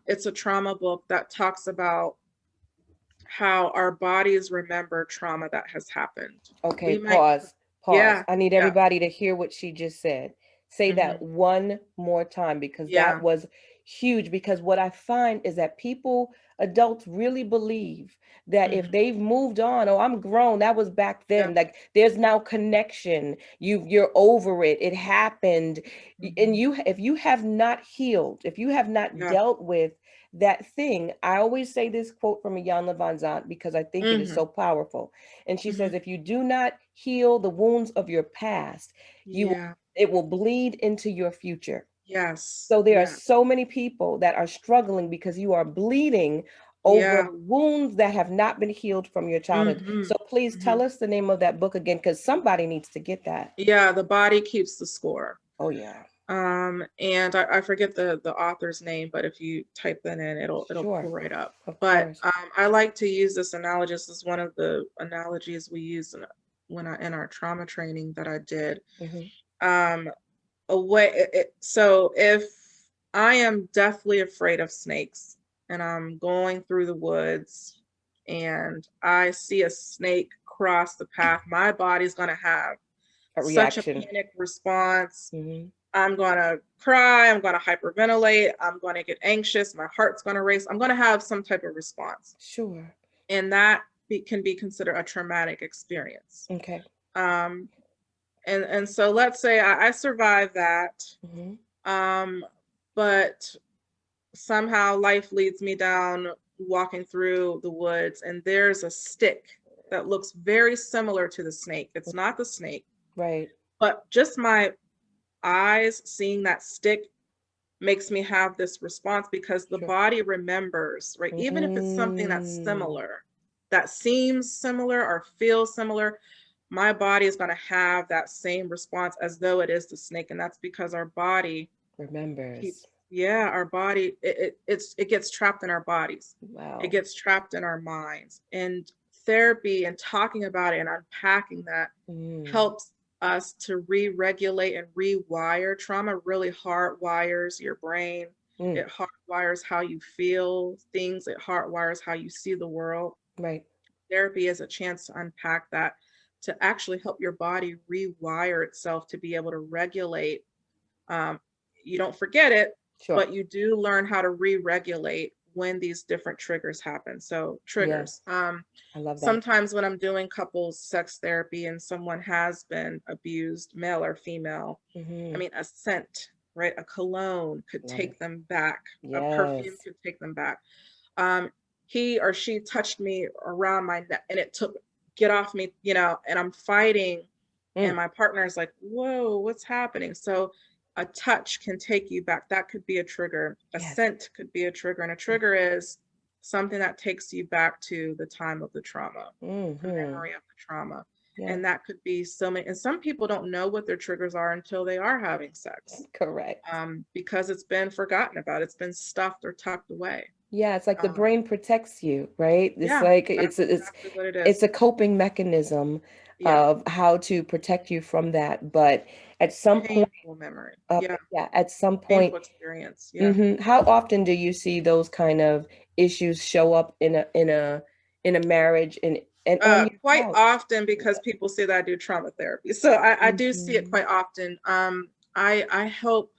B: it's a trauma book that talks about how our bodies remember trauma that has happened.
A: Okay,
B: We might,
A: pause. Pause.
B: yeah,
A: I need
B: yeah,
A: everybody to hear what she just said. Say that
B: hmm,
A: one more time because that
B: yeah,
A: was huge. Because what I find is that people, adults, really believe that if
B: hmm,
A: they've moved on, oh, I'm grown, that was back
B: yeah,
A: then. Like there's now connection. You're over it. It happened. And
B: hmm,
A: if you have not healed, if you have not
B: yeah,
A: dealt with that thing, I always say this quote from Jan Van Zant because I think it is
B: hmm,
A: so powerful. And she
B: hmm,
A: says, if you do not heal the wounds of your past, you will,
B: yeah,
A: it will bleed into your future.
B: yes,
A: So there are
B: yeah,
A: so many people that are struggling because you are bleeding over
B: yeah,
A: wounds that have not been healed from your childhood.
B: hmm,
A: So please
B: hmm,
A: tell us the name of that book again, because somebody needs to get that.
B: yeah. The body keeps the score.
A: Oh yeah,
B: And I forget the author's name, but if you type that in, it'll pull
A: sure,
B: right up.
A: of
B: But
A: course.
B: I like to use this analogy. This is one of the analogies we use in our trauma training that I did.
A: Hmm.
B: Um, so if I am deathly afraid of snakes, and I'm going through the woods and I see a snake cross the path, my body's going to have
A: A
B: such a
A: reaction.
B: panic response.
A: Hmm.
B: I'm going to cry, I'm going to hyperventilate, I'm going to get anxious, my heart's going to race. I'm going to have some type of response.
A: Sure.
B: And that can be considered a traumatic experience.
A: Okay.
B: Um, and so let's say I survived that,
A: Hmm.
B: um, but somehow life leads me down walking through the woods, and there's a stick that looks very similar to the snake. It's not the snake,
A: Right.
B: but just my eyes seeing that stick makes me have this response because the
A: Sure.
B: body remembers, right? Even if it's something that's
A: Mm.
B: similar, that seems similar or feels similar, my body is going to have that same response as though it is the snake. And that's because our body
A: Remembers.
B: keeps, yeah, our body, it gets trapped in our bodies. It
A: Wow.
B: gets trapped in our minds. And therapy and talking about it and unpacking that
A: Mm.
B: helps us to re-regulate and rewire. Trauma really hardwires your brain.
A: Mm.
B: It hardwires how you feel things. It hardwires how you see the world.
A: Right.
B: Therapy is a chance to unpack that, to actually help your body rewire itself to be able to regulate. um, you don't forget it,
A: Sure.
B: but you do learn how to re-regulate when these different triggers happen. So
A: Yeah.
B: triggers.
A: I love that.
B: Sometimes when I'm doing couples sex therapy and someone has been abused, male or female, I
A: Hmm.
B: mean, a scent, right? A cologne could
A: Love it.
B: take them back. A perfume
A: Yes.
B: could take them back. Um, he or she touched me around my neck and it took, get off me, and I'm fighting, and
A: Mm.
B: my partner is like, whoa, what's happening? So a touch can take you back. That could be a trigger. A
A: Yes.
B: scent could be a trigger. And a trigger is something that takes you back to the time of the trauma, the
A: Mm-hmm.
B: memory of the trauma.
A: Yeah.
B: And that could be so many. And some people don't know what their triggers are until they are having sex,
A: Correct.
B: because it's been forgotten about. It's been stuffed or tucked away.
A: Yeah, it's like the
B: Um,
A: brain protects you, right? It's
B: yeah,
A: like
B: that's exactly what it
A: it's
B: is.
A: a coping mechanism
B: Yeah.
A: of how to protect you from that. But at some point,
B: Painful memory. Yeah.
A: yeah, at some point,
B: Painful experience. Yeah.
A: hmm, how often do you see those kind of issues show up in a marriage and on your
B: Quite
A: couch?
B: often, because people say that I do trauma therapy. So I do see it
A: Hmm.
B: quite often. I help.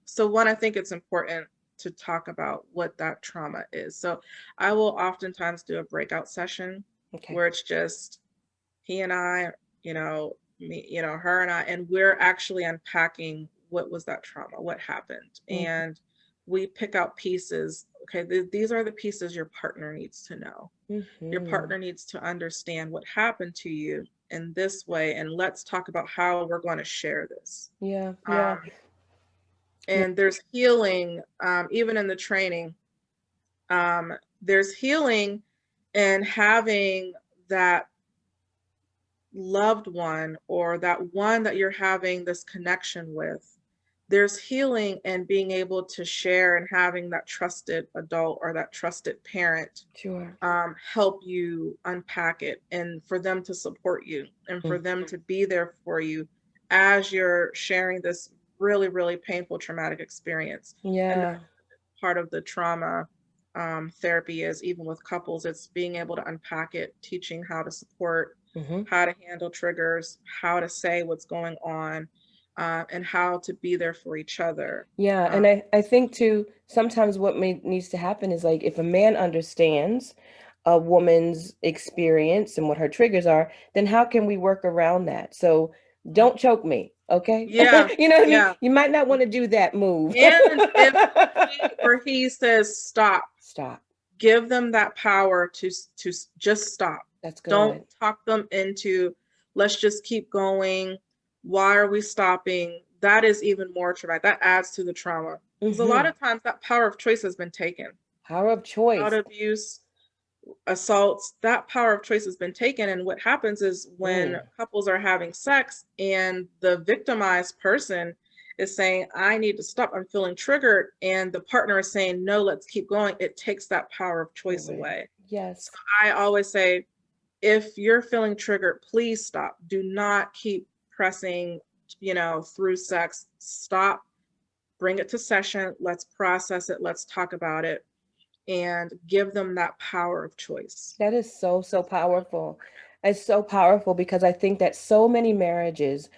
B: So one, I think it's important to talk about what that trauma is. So I will oftentimes do a breakout session
A: Okay.
B: where it's just he and I, me, her and I, and we're actually unpacking what was that trauma, what happened.
A: Hmm.
B: And we pick out pieces. Okay, these are the pieces your partner needs to know. Your
A: Hmm.
B: partner needs to understand what happened to you in this way, and let's talk about how we're going to share this.
A: Yeah, yeah,
B: Um,
A: yeah.
B: and there's healing, even in the training. There's healing in having that loved one, or that one that you're having this connection with. There's healing in being able to share and having that trusted adult or that trusted parent
A: Sure.
B: help you unpack it, and for them to support you and for
A: Mm.
B: them to be there for you as you're sharing this really, really painful, traumatic experience. And
A: Yeah.
B: that's part of the trauma therapy is, even with couples, it's being able to unpack it, teaching how to support,
A: Hmm.
B: how to handle triggers, how to say what's going on, and how to be there for each other.
A: Yeah,
B: Um,
A: and I think too, sometimes what needs to happen is like if a man understands a woman's experience and what her triggers are, then how can we work around that? So don't choke me, okay?
B: yeah,
A: You know what I mean?
B: yeah.
A: You might not want to do that move.
B: And if she or he says stop,
A: Stop.
B: give them that power to just stop.
A: That's
B: Don't
A: good.
B: talk them into, let's just keep going. Why are we stopping? That is even more traumatic. That adds to the trauma. Because a lot
A: Hmm.
B: of times that power of choice has been taken.
A: Power of
B: Child
A: choice.
B: abuse, assaults, that power of choice has been taken. And what happens is when
A: Mm.
B: couples are having sex and the victimized person is saying, I need to stop, I'm feeling triggered, and the partner is saying, no, let's keep going, it takes that power of choice
A: Away.
B: away. So
A: Yes.
B: I always say, if you're feeling triggered, please stop. Do not keep pressing, through sex. Stop, bring it to session. Let's process it. Let's talk about it. and give them that power of choice.
A: That is so, so
B: It's really
A: powerful. It's so powerful because I think that so many marriages,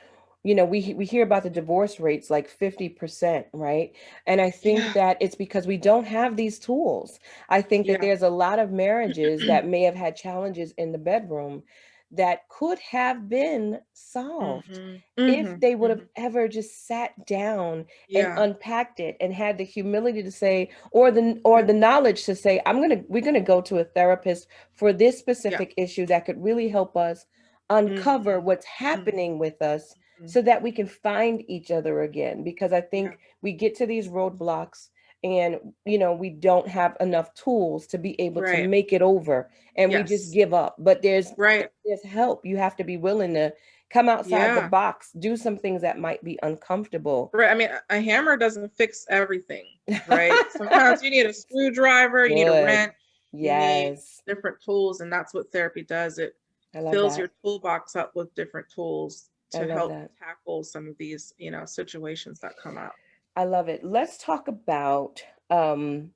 A: we hear about the divorce rates like 50%, right? And I think
B: important.
A: that it's because we don't have these tools. I think that
B: Yeah.
A: there's a lot of marriages
B: Yeah.
A: that may have had challenges in the bedroom that could have been solved
B: Mhm.
A: if
B: Mhm.
A: they would have
B: Mhm.
A: ever just sat down and
B: Yeah.
A: unpacked it and had the humility to say, or the
B: Yeah.
A: knowledge to say, we're going to go to a therapist for this
B: Yeah.
A: specific issue that could really help us uncover
B: Mhm.
A: what's
B: Mhm.
A: happening with us
B: Mhm.
A: so that we can find each other again. Because I
B: Yeah.
A: think we get to these roadblocks and we don't have enough tools to be able to
B: Right.
A: make it over, and we just
B: Yes.
A: give up. But
B: Right.
A: there's help. You have to be willing to come outside the
B: Yeah.
A: box, do some things that might be uncomfortable.
B: Right. I mean, a hammer doesn't fix everything, right? Sometimes you need a screwdriver, you need a
A: Good.
B: wrench, you need
A: Yes.
B: different tools, and that's what therapy does. It
A: I love
B: fills your
A: that.
B: toolbox up with different tools
A: I
B: to
A: love
B: help
A: that.
B: tackle some of these, situations that come up.
A: I love it. Um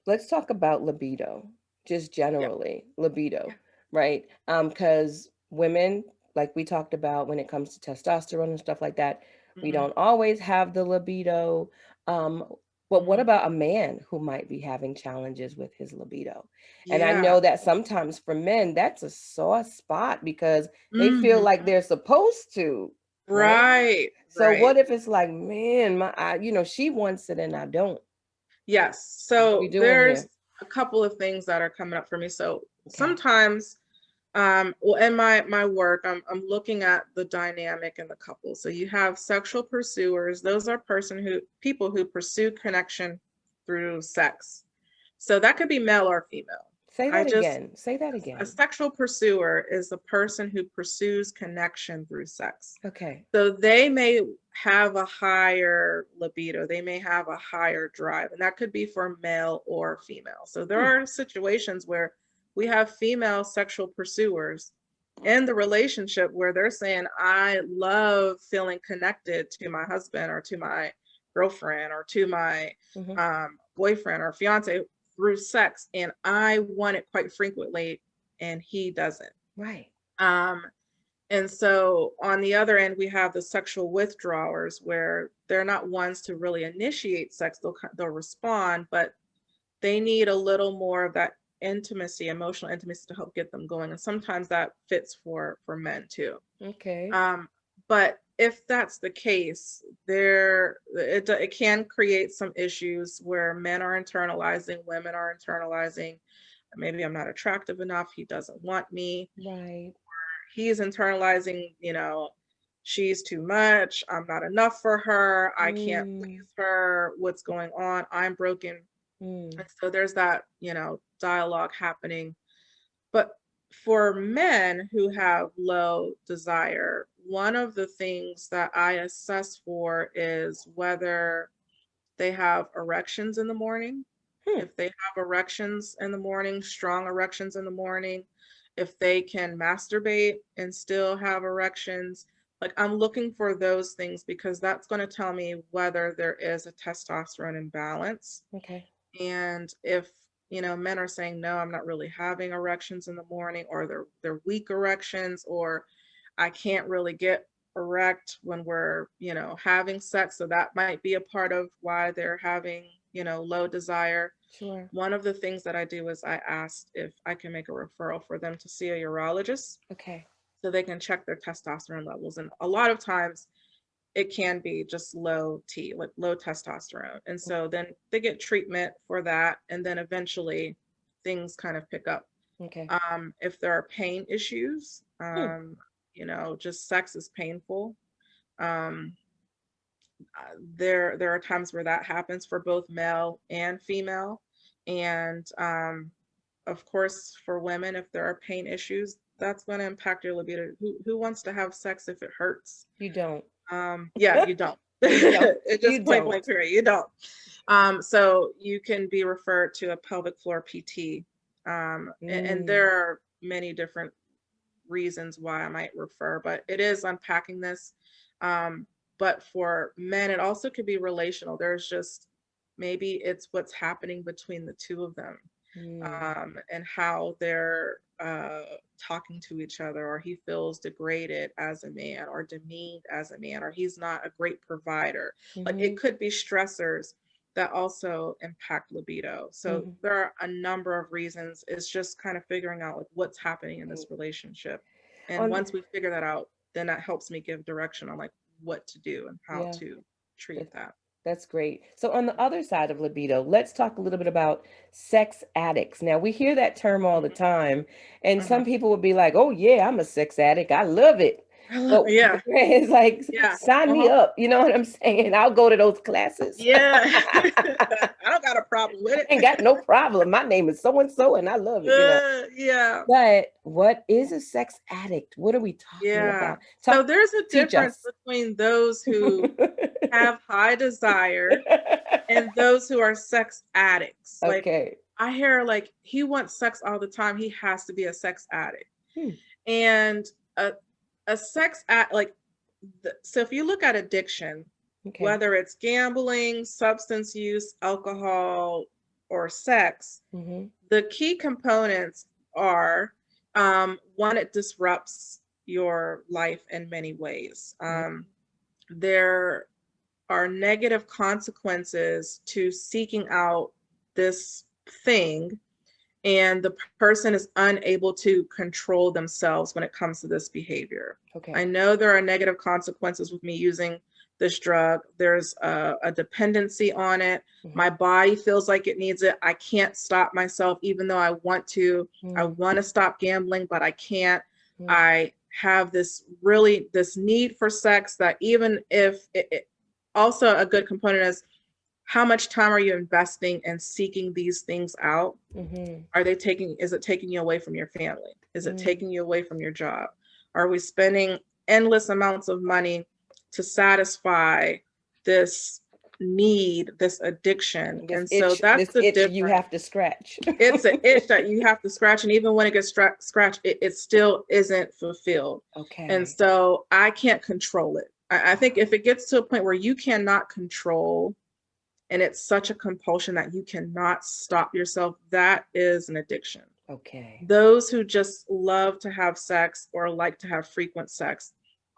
A: let's talk about libido, just
B: Yeah.
A: generally libido,
B: Yeah.
A: right? Because women, like we talked about, when it comes to testosterone and stuff like that, we
B: Hmm.
A: don't always have the libido. um but what
B: Hmm.
A: about a man who might be having challenges with his libido? And I
B: Yeah.
A: know that sometimes for men that's a sore spot because they feel
B: Hmm.
A: like they're supposed to, right?
B: Right.
A: So
B: Right.
A: what if it's like, man, she wants it and I don't.
B: Yes.
A: What are we
B: So
A: doing
B: there's
A: here?
B: a couple of things that are coming up for me. So
A: Okay.
B: sometimes, well, in my work, I'm looking at the dynamic in the couple. So you have sexual pursuers. Those are people who pursue connection through sex. So that could be male or female.
A: Say
B: I
A: that
B: just
A: again. Say that
B: a
A: again.
B: sexual pursuer is a person who pursues connection through sex.
A: Okay.
B: So they may have a higher libido, they may have a higher drive, and that could be for male or female. So there
A: Hmm.
B: are situations where we have female sexual pursuers in the relationship where they're saying, I love feeling connected to my husband or to my girlfriend or to my
A: Hmm.
B: boyfriend or fiance through sex, and I want it quite frequently, and he doesn't.
A: Right.
B: Um, and so on the other end, we have the sexual withdrawers where they're not ones to really initiate sex. They'll respond, but they need a little more of that intimacy, emotional intimacy to help get them going. And sometimes that fits for men too.
A: Okay.
B: Um, but if that's the case, it can create some issues where men are internalizing, women are internalizing. Maybe I'm not attractive enough. He doesn't want me.
A: Right.
B: He's internalizing, she's too much. I'm not enough for her. I can't
A: Mm,
B: please her. What's going on? I'm broken.
A: mm.
B: And so there's that, dialogue happening. But for men who have low desire, one of the things that I assess for is whether they have erections in the morning.
A: Hmm.
B: If they have erections in the morning, strong erections in the morning, if they can masturbate and still have erections, like I'm looking for those things because that's going to tell me whether there is a testosterone imbalance.
A: Okay.
B: And if, men are saying, no, I'm not really having erections in the morning, or they're weak erections, or I can't really get erect when we're, having sex. So that might be a part of why they're having, low desire.
A: Sure.
B: One of the things that I do is I asked if I can make a referral for them to see a urologist
A: Okay.
B: so they can check their testosterone levels. And a lot of times it can be just low T, like low testosterone. And so then they get treatment for that. And then eventually things kind of pick up.
A: Okay.
B: If there are pain issues,
A: Hmm.
B: just sex is painful. Um, there are times where that happens for both male and female. And of course, for women, if there are pain issues, that's going to impact your libido. Who wants to have sex if it hurts?
A: You don't.
B: Yeah, you don't.
A: You don't.
B: It
A: You
B: just point
A: don't.
B: blank period. You don't. So you can be referred to a pelvic floor PT. And
A: Mm.
B: there are many different reasons why I might refer, but it is unpacking this. Um, but for men, it also could be relational. There's just Maybe it's what's happening between the two of them,
A: Mm,
B: and how they're talking to each other, or he feels degraded as a man or demeaned as a man, or he's not a great provider. Like it
A: mhm,
B: could be stressors that also impact libido. So
A: mhm.
B: there are a number of reasons. It's just kind of figuring out like what's happening in
A: Mm.
B: this relationship. And
A: On
B: once we figure that out, then that helps me give direction on like what to do and how
A: Yeah,
B: to treat
A: that,
B: that.
A: that's great. So on the other side of libido, let's talk a little bit about sex addicts. Now we hear that term all the
B: Mhm.
A: time, and
B: Uh-huh.
A: some people would be like, "Oh yeah, I'm a sex addict. I love it." But
B: Yeah.
A: it's like,
B: Yeah.
A: sign me
B: Uh-huh.
A: up. You know what I'm saying? I'll go to those classes.
B: Yeah. I don't got a problem with
A: Ain't got
B: it.
A: no problem. My name is so and so, and I love it.
B: Yeah.
A: But what is a sex addict? What are we talking
B: Yeah.
A: about?
B: So
A: Talk,
B: there's a
A: teach
B: difference
A: us.
B: between those who have high desire and those who are sex addicts. Like
A: Okay.
B: I hear like he wants sex all the time. He has to be a sex addict.
A: Hmm.
B: And a a sex act like so if you look at addiction,
A: Okay.
B: whether it's gambling, substance use, alcohol, or sex,
A: Hmm.
B: the key components are one, it disrupts your life in many ways. There are negative consequences to seeking out this thing, and the person is unable to control themselves when it comes to this behavior. I
A: Okay.
B: know there are negative consequences with me using this drug. There's a dependency on it.
A: Hmm.
B: My body feels like it needs it. I can't stop myself, even though I want to. I
A: Mm,
B: want to stop gambling, but I can't.
A: mm,
B: I have this need for sex that even if also a good component is how much time are you investing in seeking these things out?
A: mhm,
B: Is it taking you away from your family? Is it
A: mm.
B: taking you away from your job? Are we spending endless amounts of money to satisfy this need, this addiction? And so that's
A: This
B: the
A: itch you
B: difference.
A: have to scratch.
B: It's an itch that you have to scratch, and even when it gets scratched, it still isn't fulfilled. And
A: Okay.
B: so I can't control it. I think if it gets to a point where you cannot control and it's such a compulsion that you cannot stop yourself, that is an addiction.
A: Okay.
B: Those who just love to have sex or like to have frequent sex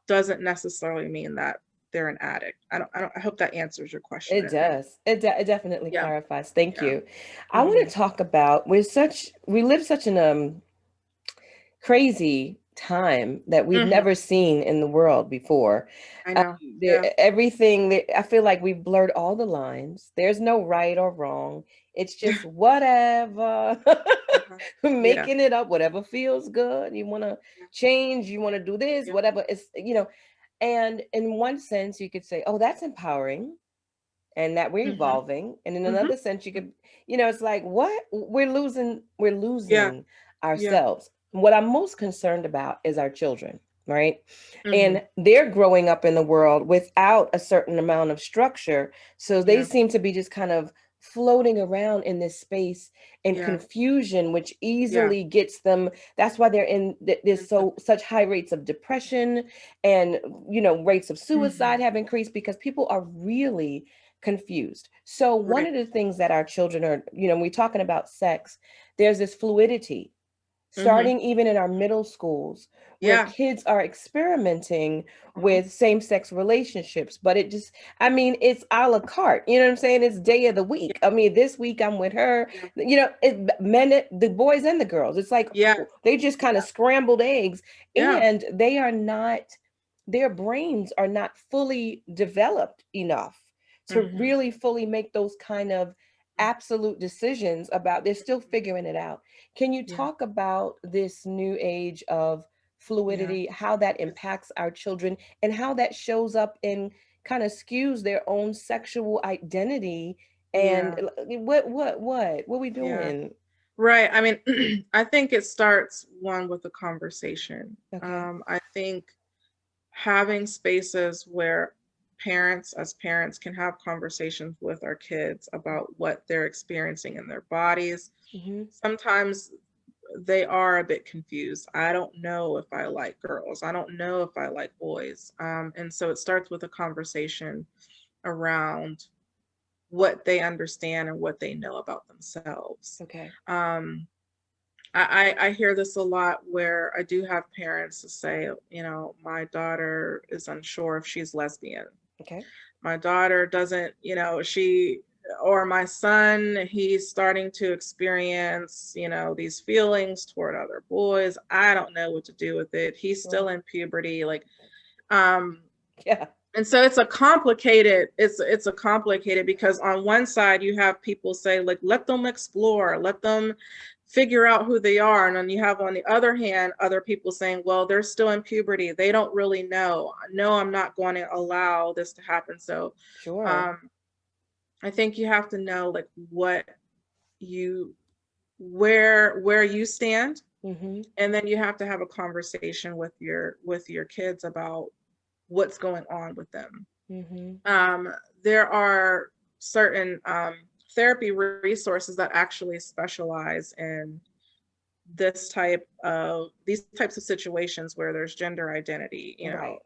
B: doesn't necessarily mean that they're an addict. I hope that answers your question.
A: It does. It definitely
B: Yeah.
A: clarifies. Thank
B: Yeah.
A: you. I want
B: Hmm.
A: to talk about we live such an crazy time that we've
B: Hmm.
A: never seen in the world before.
B: I know.
A: There,
B: Yeah.
A: everything I feel like we've blurred all the lines. There's no right or wrong. It's just whatever.
B: Uh-huh. Yeah.
A: Making it up, whatever feels good. You want to
B: Yeah.
A: change, you want to do this,
B: Yeah.
A: whatever. And in one sense, you could say, oh, that's empowering and that we're
B: Hmm.
A: evolving. And in
B: Hmm.
A: another sense, you could, it's like, what? We're
B: Yeah.
A: losing
B: Yeah.
A: ourselves. What I'm most concerned about is our children, right?
B: Hmm.
A: And they're growing up in the world without a certain amount of structure. So they
B: Yeah.
A: seem to be just kind of floating around in this space and
B: Yeah.
A: confusion, which
B: Yeah.
A: easily gets them. That's why they're there's
B: Mhm.
A: such high rates of depression, and rates of suicide
B: Mhm.
A: have increased because people are really confused. So one
B: Right.
A: of the things that our children are, when we're talking about sex, there's this fluidity
B: Mhm.
A: starting even in our middle schools where
B: Yeah.
A: kids are experimenting
B: Uh-huh.
A: with same-sex relationships, but I mean, it's a la carte. You know what I'm saying? It's day of the
B: Yeah.
A: week. I mean, this week I'm with her.
B: Yeah.
A: The boys and the girls, it's like
B: Yeah.
A: they just kind of scrambled eggs,
B: Yeah.
A: and they are not, their brains are not fully developed enough to
B: Mhm.
A: really fully make those kind of
B: Mhm.
A: absolute decisions about, they're still figuring it out. Can you
B: Yeah.
A: talk about this new age of
B: Yeah.
A: fluidity, how that
B: Yeah.
A: impacts our children, and how that shows up and kind of skews their own sexual identity? And
B: Yeah.
A: what we
B: Yeah.
A: doing?
B: Right. I mean, I think it starts one with a conversation.
A: Okay.
B: I think having spaces where as parents, can have conversations with our kids about what they're experiencing in their bodies.
A: Mm-hmm.
B: Sometimes they are a bit confused. I don't know if I like girls. I don't know if I like boys. And so it starts with a conversation around what they understand and what they know about themselves.
A: Okay.
B: Um, I hear this a lot where I do have parents to say, my daughter is unsure if she's lesbian.
A: Okay.
B: My daughter doesn't, or my son, he's starting to experience, these feelings toward other boys. I don't know what to do with it. He's
A: Sure.
B: still in puberty. Um,
A: Yeah.
B: and so it's a complicated because on one side you have people say like let them explore, let them figure out who they are, and then you have on the other hand other people saying, well, they're still in puberty, they don't really know. No, I'm not going to allow this to happen. So
A: Sure.
B: um I think you have to know like what you where you stand,
A: Mm-hmm.
B: and then you have to have a conversation with your kids about what's going on with them.
A: Mm-hmm.
B: um, there are certain therapy resources that actually specialize in these types of situations where there's gender identity.
A: Right.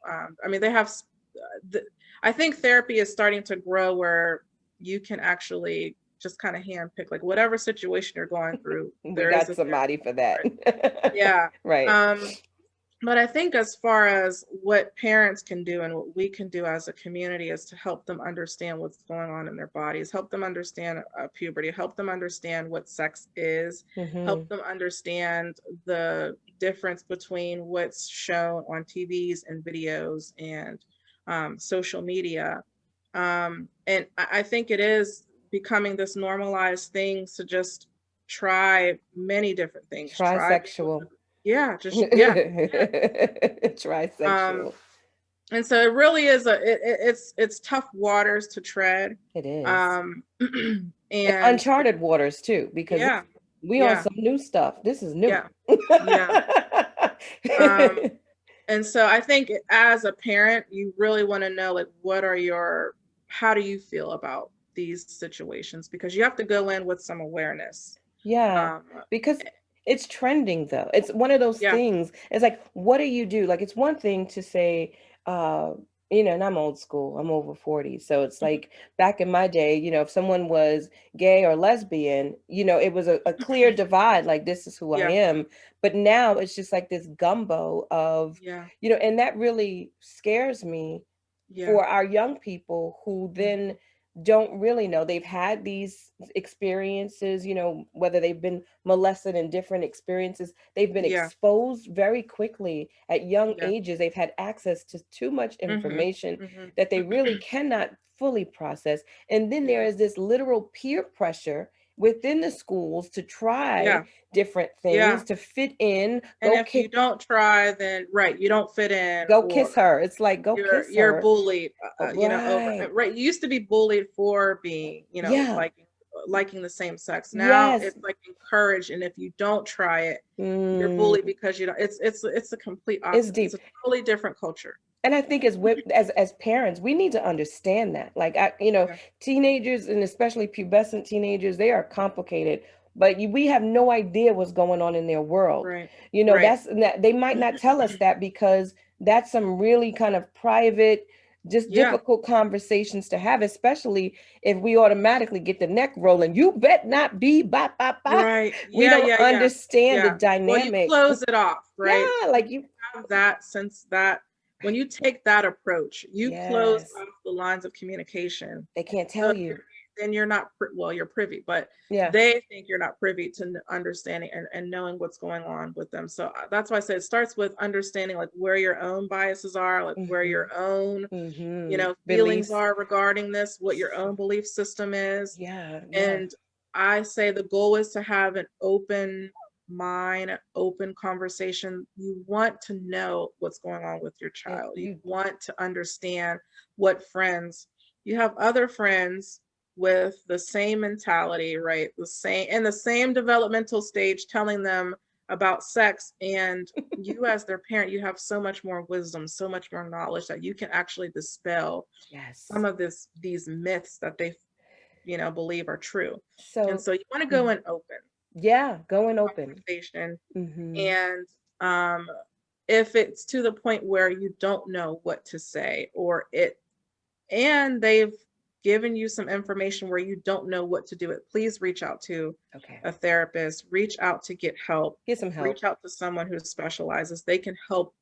B: I mean, the, I think therapy is starting to grow where you can actually just kind of handpick like whatever situation you're going through.
A: We
B: There is
A: got
B: a
A: somebody
B: therapist
A: for
B: for
A: that.
B: it. Yeah.
A: Right.
B: Um, but I think as far as what parents can do and what we can do as a community is to help them understand what's going on in their bodies, help them understand puberty, help them understand what sex is,
A: Mm-hmm.
B: help them understand the difference between what's shown on TVs and videos and social media. And I think it is becoming this normalized thing to just try many different things, try being with
A: Trisexual.
B: yeah, just yeah, yeah. Um,
A: Trisexual.
B: and so it really is it's tough waters to tread.
A: It is.
B: Um,
A: And
B: and
A: uncharted waters too, because
B: yeah,
A: we on
B: yeah,
A: some new stuff. This is new.
B: yeah, yeah. Um, and so I think as a parent, you really want to know like how do you feel about these situations? Because you have to go in with some awareness.
A: Yeah,
B: Um,
A: because it's trending though. It's one of those
B: yeah,
A: things. It's like, what do you do? Like, it's one thing to say, uh, and I'm old school. I'm over 40. So it's
B: mhm,
A: like back in my day, if someone was gay or lesbian, it was a clear divide, like this is who I
B: yeah,
A: am. But now it's just like this gumbo of,
B: yeah,
A: and that really scares me
B: yeah,
A: for our young people who then
B: mhm,
A: don't really know. They've had these experiences, whether they've been molested in different experiences, they've been
B: yeah,
A: exposed very quickly at young
B: yeah,
A: ages. They've had access to too much
B: mhm,
A: information
B: mhm,
A: that they really cannot fully process. And then there
B: yeah,
A: is this literal peer pressure within the schools to try
B: yeah.
A: different things
B: Yeah.
A: to fit in.
B: And if you don't try, then right, you don't fit in,
A: Go
B: or
A: kiss her. It's like, go kiss
B: you're
A: her.
B: bullied, over
A: Right.
B: right. You used to be bullied for being,
A: Yeah.
B: liking the same sex. Now
A: Yes.
B: it's like encouraged, and if you don't try it, you're bullied
A: Mm,
B: because you don't. It's a complete
A: it's
B: opposite. It's
A: deep.
B: a totally different culture.
A: And I think as parents, we need to understand that. Like,
B: Yeah.
A: teenagers, and especially pubescent teenagers, they are complicated, but we have no idea what's going on in their world.
B: Right. Right.
A: They might not tell us that because that's some really kind of private, just
B: Yeah.
A: difficult conversations to have, especially if we automatically get the neck rolling. You bet not be ba ba ba.
B: Right.
A: We
B: Yeah.
A: don't
B: Yeah. Yeah.
A: understand the
B: Yeah. Well, you
A: dynamic.
B: close it off, right?
A: Yeah,
B: When
A: like
B: you
A: you.
B: have that sense that when you take that approach, you close
A: Yes,
B: off the lines of communication.
A: they can't
B: So
A: tell you.
B: then you're not, well, you're privy, but
A: Yeah.
B: they think you're not privy to understanding and knowing what's going on with them. So that's why I say it starts with understanding like where your own biases are, like where
A: Mm-hmm.
B: your own,
A: Mm-hmm.
B: feelings
A: Beliefs.
B: are regarding this, what your own belief system is.
A: Yeah, yeah.
B: And I say the goal is to have an open mind, open conversation. You want to know what's going on with your
A: And
B: child. You
A: you
B: want to understand what friends, you have other friends with the same mentality, right? The same developmental stage telling them about sex, and you as their parent, you have so much more wisdom, so much more knowledge that you can actually dispel some
A: yes.
B: of these myths that they believe are true. And
A: So
B: so you want to go
A: mhm.
B: in open
A: Yeah, going open.
B: conversation.
A: Mm-hmm.
B: And if it's to the point where you don't know what to say, or it and they've given you some information where you don't know what to do, it please reach out to
A: Okay.
B: a therapist, reach out to get help,
A: Get some
B: reach
A: help.
B: out to someone who specializes. They can help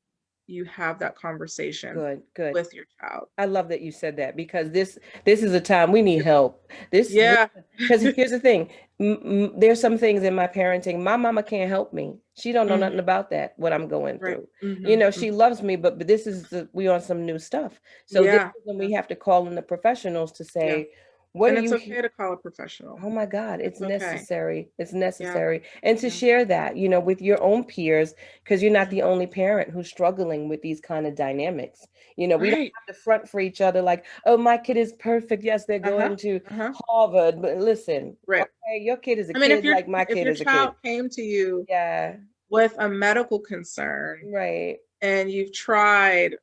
B: you have that conversation
A: Good, good.
B: with your child.
A: I love that you said that because this is a time we need help. This
B: Yeah.
A: because here's the thing. There's some things in my parenting. My mama can't help me. She don't know nothing
B: Hmm.
A: about that. What I'm going
B: Right.
A: through.
B: Hmm.
A: You know,
B: Hmm.
A: she loves me, but this is we on some new stuff. So this
B: Yeah.
A: is when
B: Yeah.
A: we have to call in the professionals to
B: Yeah.
A: say, what are
B: And it's
A: you?
B: okay to call a professional.
A: Oh my God, it's
B: It's okay.
A: necessary. It's
B: Yeah.
A: necessary. And to
B: Yeah.
A: share that, with your own peers, because you're not the
B: Hmm.
A: only parent who's struggling with these kind of dynamics. We don't
B: Right.
A: have to front for each other like, oh, my kid is perfect. Yes, they're
B: Uh-huh.
A: going to
B: Uh-huh.
A: Harvard. But listen,
B: Right.
A: okay, your kid is a
B: I mean,
A: kid like my
B: if
A: kid
B: your
A: is a kid.
B: child came to you
A: Yeah,
B: with a medical concern
A: right.
B: and you've tried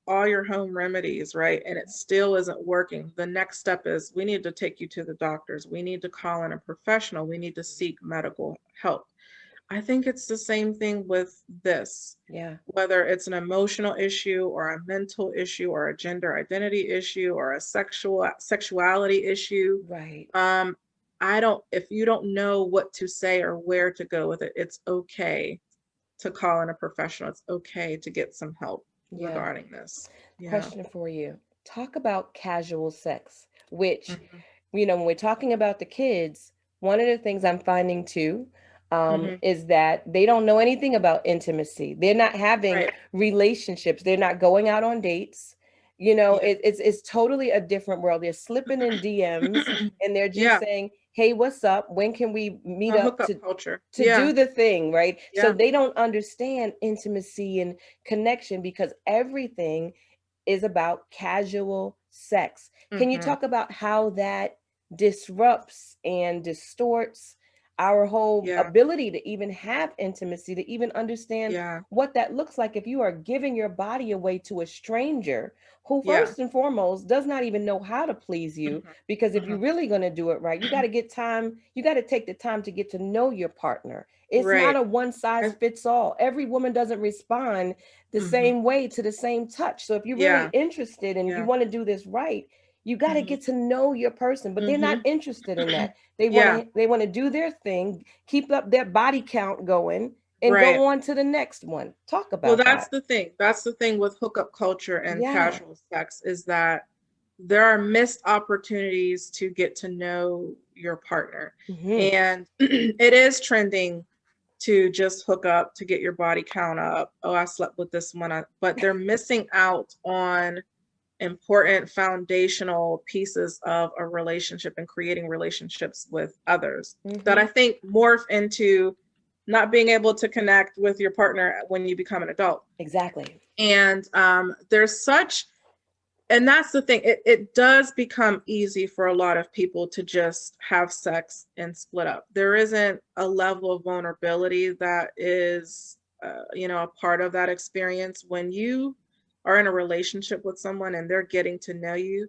B: all your home remedies, right, and it still isn't working, the next step is we need to take you to the doctors. We need to call in a professional. We need to seek medical help. I think it's the same thing with this,
A: Yeah,
B: whether it's an emotional issue or a mental issue or a gender identity issue or a sexuality issue.
A: right.
B: Um, I don't, if you don't know what to say or where to go with it, it's okay to call in a professional. It's okay to get some help
A: Yeah.
B: regarding this. Yeah.
A: Question for you. Talk about casual sex, which,
B: Hmm.
A: when we're talking about the kids, one of the things I'm finding too,
B: Hmm.
A: is that they don't know anything about intimacy. They're not having
B: Right.
A: relationships. They're not going out on dates.
B: Yeah.
A: It's totally a different world. They're slipping in DMs and they're just
B: Yeah.
A: saying, "Hey, what's up? When can we meet
B: A
A: up
B: hookup culture.
A: to
B: Yeah.
A: do the thing?" Right? So
B: Yeah.
A: they don't understand intimacy and connection because everything is about casual sex. Can you
B: Hmm.
A: talk about how that disrupts and distorts our whole
B: Yeah.
A: ability to even have intimacy, to even understand
B: Yeah.
A: what that looks like if you are giving your body away to a stranger who,
B: Yeah.
A: first and foremost, does not even know how to please you?
B: Hmm.
A: Because if
B: Hmm.
A: you're really going to do it right, you got to get time, you got to take the time to get to know your partner. It's not
B: Right.
A: a one size
B: I,
A: fits all. Every woman doesn't respond the
B: hmm.
A: same way to the same touch. So if you're really
B: Yeah.
A: interested and you
B: Yeah.
A: want to do this right, you got to
B: Hmm.
A: get to know your person, but they're not
B: Hmm.
A: interested in that. They want
B: Yeah.
A: to they want to do their thing, keep up their body count going and
B: Right.
A: go on to the next one. Talk
B: Well,
A: about
B: that's
A: that.
B: the thing. That's the thing with hookup culture and
A: Yeah.
B: casual sex is that there are missed opportunities to get to know your partner.
A: Mhm.
B: And it is trending to just hook up to get your body count up. Oh, I slept with this one. But they're missing out on important foundational pieces of a relationship and creating relationships with others that I
A: Mhm.
B: think morph into not being able to connect with your partner when you become an adult.
A: Exactly.
B: And there's such, and that's the thing, it does become easy for a lot of people to just have sex and split up. There isn't a level of vulnerability that is, a part of that experience. When you are in a relationship with someone and they're getting to know you,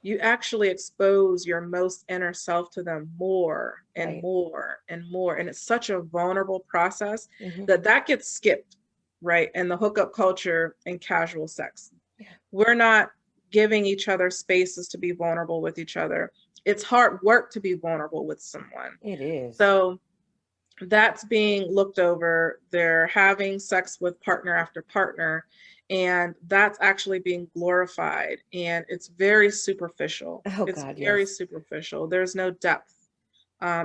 B: you actually expose your most inner self to them more and
A: Right.
B: more and more. And it's such a vulnerable process
A: Mhm.
B: that gets skipped, right? In the hookup culture and casual sex.
A: Yeah.
B: We're not giving each other spaces to be vulnerable with each other. It's hard work to be vulnerable with someone.
A: It is.
B: So that's being looked over. They're having sex with partner after partner, and that's actually being glorified. And it's very superficial.
A: Oh
B: It's
A: God,
B: very
A: yes.
B: superficial. There's no depth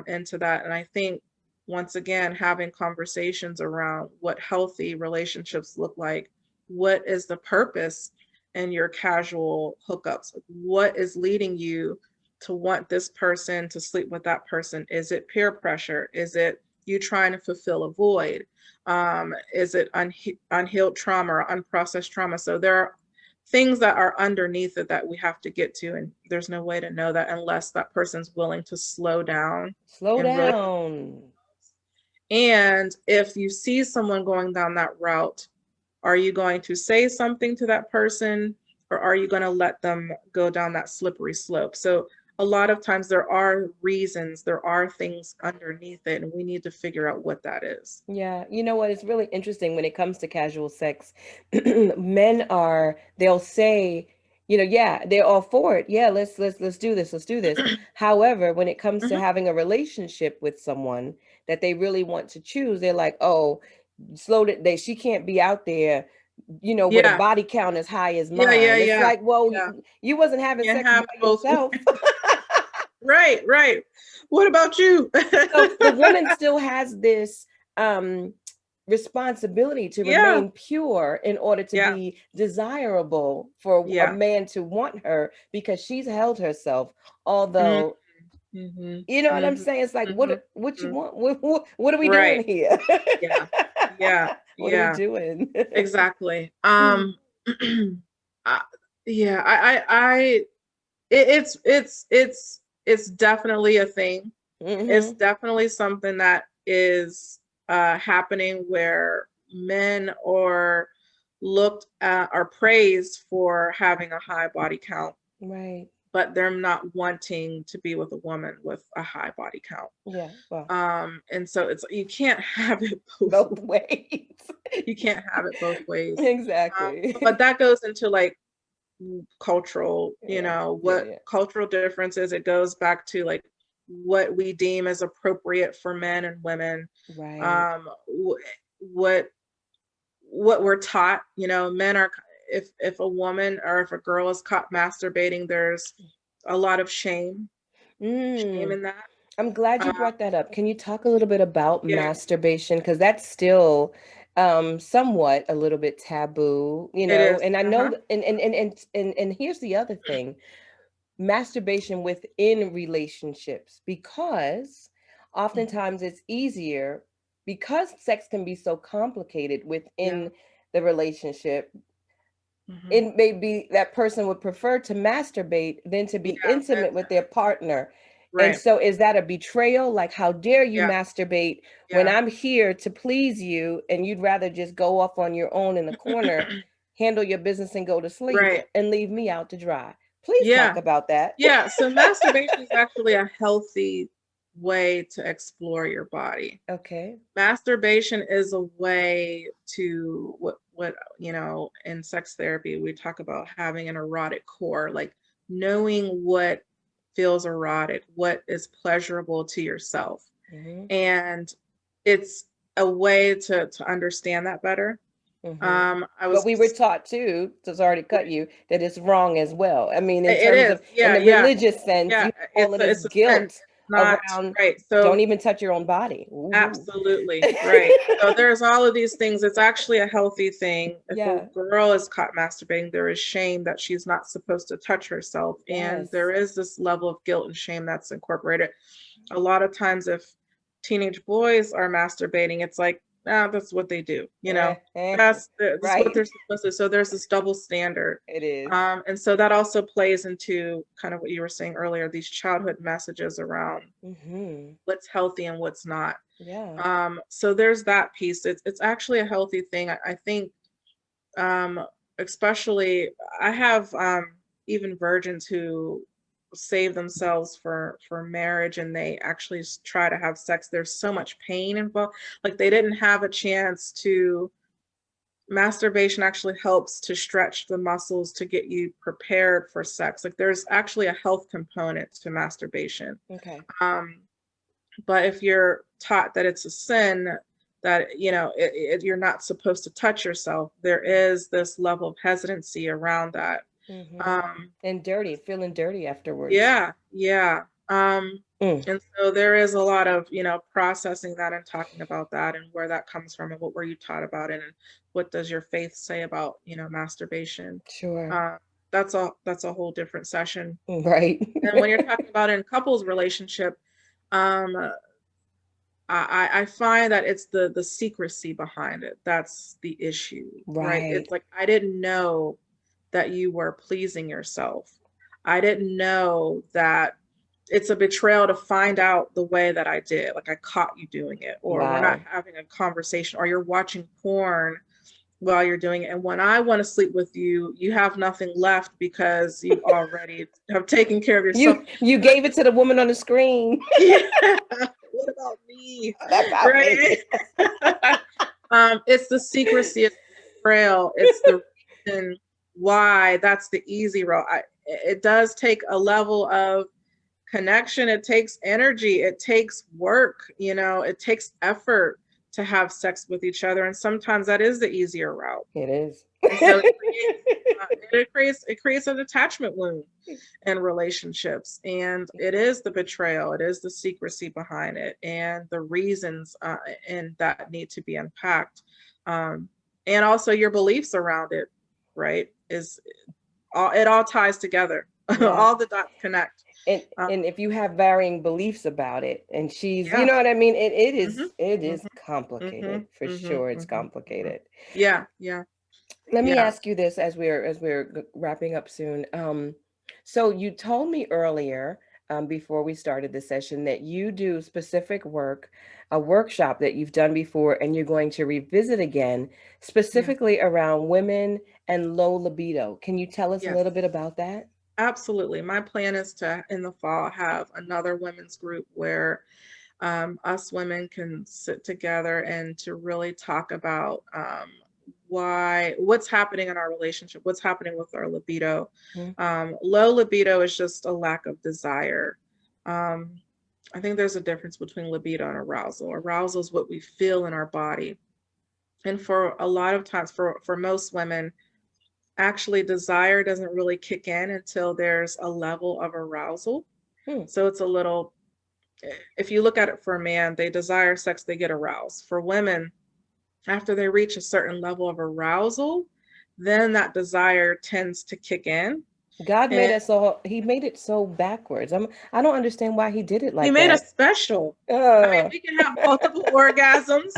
B: into that. And I think, once again, having conversations around what healthy relationships look like, what is the purpose in your casual hookups? What is leading you to want this person to sleep with that person? Is it peer pressure? Is it you trying to fulfill a void? Is it unhealed trauma or unprocessed trauma? So there are things that are underneath it that we have to get to, and there's no way to know that unless that person's willing to slow down
A: Slow
B: and really.
A: down.
B: And if you see someone going down that route, are you going to say something to that person, or are you going to let them go down that slippery slope? So a lot of times there are reasons, there are things underneath it, and we need to figure out what that is.
A: Yeah, you know what? It's really interesting when it comes to casual sex. They'll say, yeah, they're all for it. Yeah, let's do this. Let's do this. However, when it comes to
B: Mhm.
A: having a relationship with someone that they really want to choose, they're like, oh, slow that she can't be out there, with a
B: Yeah.
A: body count as high as
B: Yeah, yeah,
A: mine. It's
B: yeah.
A: like, well,
B: Yeah.
A: you wasn't having
B: Can't
A: sex
B: have
A: by
B: it both ways.
A: yourself.
B: Right, right. What about you?
A: So the woman still has this um responsibility to
B: Yeah.
A: remain pure in order to
B: Yeah.
A: be desirable for a
B: Yeah.
A: man to want her, because she's held herself.
B: Mm,
A: Although,
B: mhm.
A: you know what I'm
B: Mhm.
A: saying? It's like,
B: Mhm.
A: what you
B: Mhm.
A: want? What are we doing
B: Right.
A: here?
B: Yeah. Yeah.
A: What are we
B: Yeah.
A: doing?
B: Exactly. Uh, yeah, it's definitely a thing. It's
A: Hmm.
B: definitely something that is happening where men are looked at or praised for having a high body count,
A: Right.
B: but they're not wanting to be with a woman with a high body count.
A: Yeah. Well,
B: And so it's you can't have it both
A: both
B: ways.
A: ways.
B: You can't have it both ways. But
A: Exactly.
B: that goes into like cultural,
A: Yeah. Yeah.
B: what
A: Yeah.
B: cultural differences. It goes back to like what we deem as appropriate for men and women.
A: Right.
B: Um, what we're taught, men are if a woman or if a girl is caught masturbating, there's a lot of shame
A: Mm.
B: in that.
A: I'm glad you
B: Uh,
A: brought that up. Can you talk a little bit about
B: yeah,
A: masturbation? Because that's still somewhat a little bit taboo,
B: it is.
A: and I know
B: Uh-huh.
A: and here's the other thing. Masturbation within relationships, because
B: Mhm.
A: oftentimes it's easier, because sex can be so complicated
B: Yeah.
A: within the relationship.
B: Hmm.
A: It may be that person would prefer to masturbate than to be
B: Yeah.
A: intimate with their partner. And
B: Right.
A: so is that a betrayal? Like, how dare you
B: Yeah.
A: masturbate when
B: Yeah.
A: I'm here to please you, and you'd rather just go off on your own in the corner, handle your business and go to sleep
B: Right.
A: and leave me out to dry? Please talk
B: Yeah.
A: about that.
B: Yeah. So masturbation is actually a healthy way to explore your body.
A: Okay.
B: Masturbation is a way to in sex therapy we talk about having an erotic core, like knowing what feels erotic, what is pleasurable to yourself.
A: Hmm.
B: And it's a way to understand that better.
A: Hmm.
B: I
A: But
B: was
A: we were taught too, to sorry to cut you, that it's wrong as well. I mean, in
B: It
A: terms
B: is.
A: of, in
B: Yeah,
A: the
B: yeah.
A: religious sense,
B: Yeah,
A: you have all of this
B: it's a sin.
A: guilt
B: Not
A: around,
B: right.
A: don't
B: So
A: even touch your own body. Ooh.
B: absolutely, right. So there's all of these things. It's actually a healthy thing. If a
A: Yeah.
B: girl is caught masturbating, there is shame that she's not supposed to touch herself. And there
A: Yes.
B: is this level of guilt and shame that's incorporated. A lot of times if teenage boys are masturbating, it's like, ah, that's what they do,
A: Eh, eh.
B: this is what
A: Right.
B: they're supposed to. So there's this double standard.
A: It is.
B: And so that also plays into kind of what you were saying earlier, these childhood messages around
A: Hmm.
B: what's healthy and what's not.
A: Yeah.
B: So there's that piece. It's actually a healthy thing. I think, um, especially I have even virgins who save themselves for marriage and they actually try to have sex. There's so much pain involved. Like they didn't have a chance to. Masturbation actually helps to stretch the muscles to get you prepared for sex. Like there's actually a health component to masturbation.
A: Okay.
B: Um, but if you're taught that it's a sin, that you're not supposed to touch yourself, there is this level of hesitancy around that.
A: Hmm.
B: Um,
A: And dirty, feeling dirty afterwards.
B: yeah, yeah.
A: Mm.
B: And so there is a lot of, processing that and talking about that and where that comes from and what were you taught about it and what does your faith say about, masturbation.
A: Sure.
B: Uh, that's a whole different session.
A: Right.
B: And when you're talking about in couples relationship, um, I find that it's the secrecy behind it. That's the issue, right?
A: Right.
B: It's like I didn't know that you were pleasing yourself. I didn't know that it's a betrayal to find out the way that I did. Like I caught you doing it, or we're not
A: Wow.
B: having a conversation, or you're watching porn while you're doing it. And when I want to sleep with you, you have nothing left because you already have taken care of yourself.
A: You
B: But
A: gave it to the woman on the screen.
B: yeah, what about me?
A: That about me.
B: Right? It's the secrecy, it's the betrayal, it's the reason. why that's the easy route. It does take a level of connection. It takes energy. It takes work. It takes effort to have sex with each other. And sometimes that is the easier route.
A: It is.
B: And so it creates an attachment wound in relationships, and it is the betrayal, it is the secrecy behind it, and the reasons and that need to be unpacked, um, and also your beliefs around it, right? It all ties together.
A: Yeah.
B: All the dots connect.
A: and
B: Um,
A: and if you have varying beliefs about it, and she's, you
B: yeah.
A: know what I mean, it
B: Mhm.
A: is it is
B: Mhm.
A: complicated,
B: Mhm.
A: for
B: Mhm.
A: sure. It's
B: Mhm. Mhm.
A: complicated.
B: Yeah. Yeah.
A: Let me
B: Yeah.
A: ask you this, as we're wrapping up soon. So you told me earlier, before we started the session, that you do specific work, a workshop that you've done before, and you're going to revisit again,
B: Yeah.
A: specifically around women and low libido. Can you tell us a
B: Yes.
A: little bit about that?
B: Absolutely. My plan is to, in the fall, have another women's group where us women can sit together and to really talk about what's happening in our relationship, what's happening with our libido.
A: Mm.
B: Low libido is just a lack of desire. Um, I think there's a difference between libido and arousal. Arousal is what we feel in our body. And for a lot of times, for most women, actually desire doesn't really kick in until there's a level of arousal.
A: Hmm.
B: So it's a little, if you look at it for a man, they desire sex, they get aroused. For women, after they reach a certain level of arousal, then that desire tends to kick in.
A: God made
B: And
A: us all, he made it so backwards. I don't understand why he did it
B: he
A: like
B: made us
A: that.
B: special. I mean,
A: Uh,
B: we can have multiple orgasms.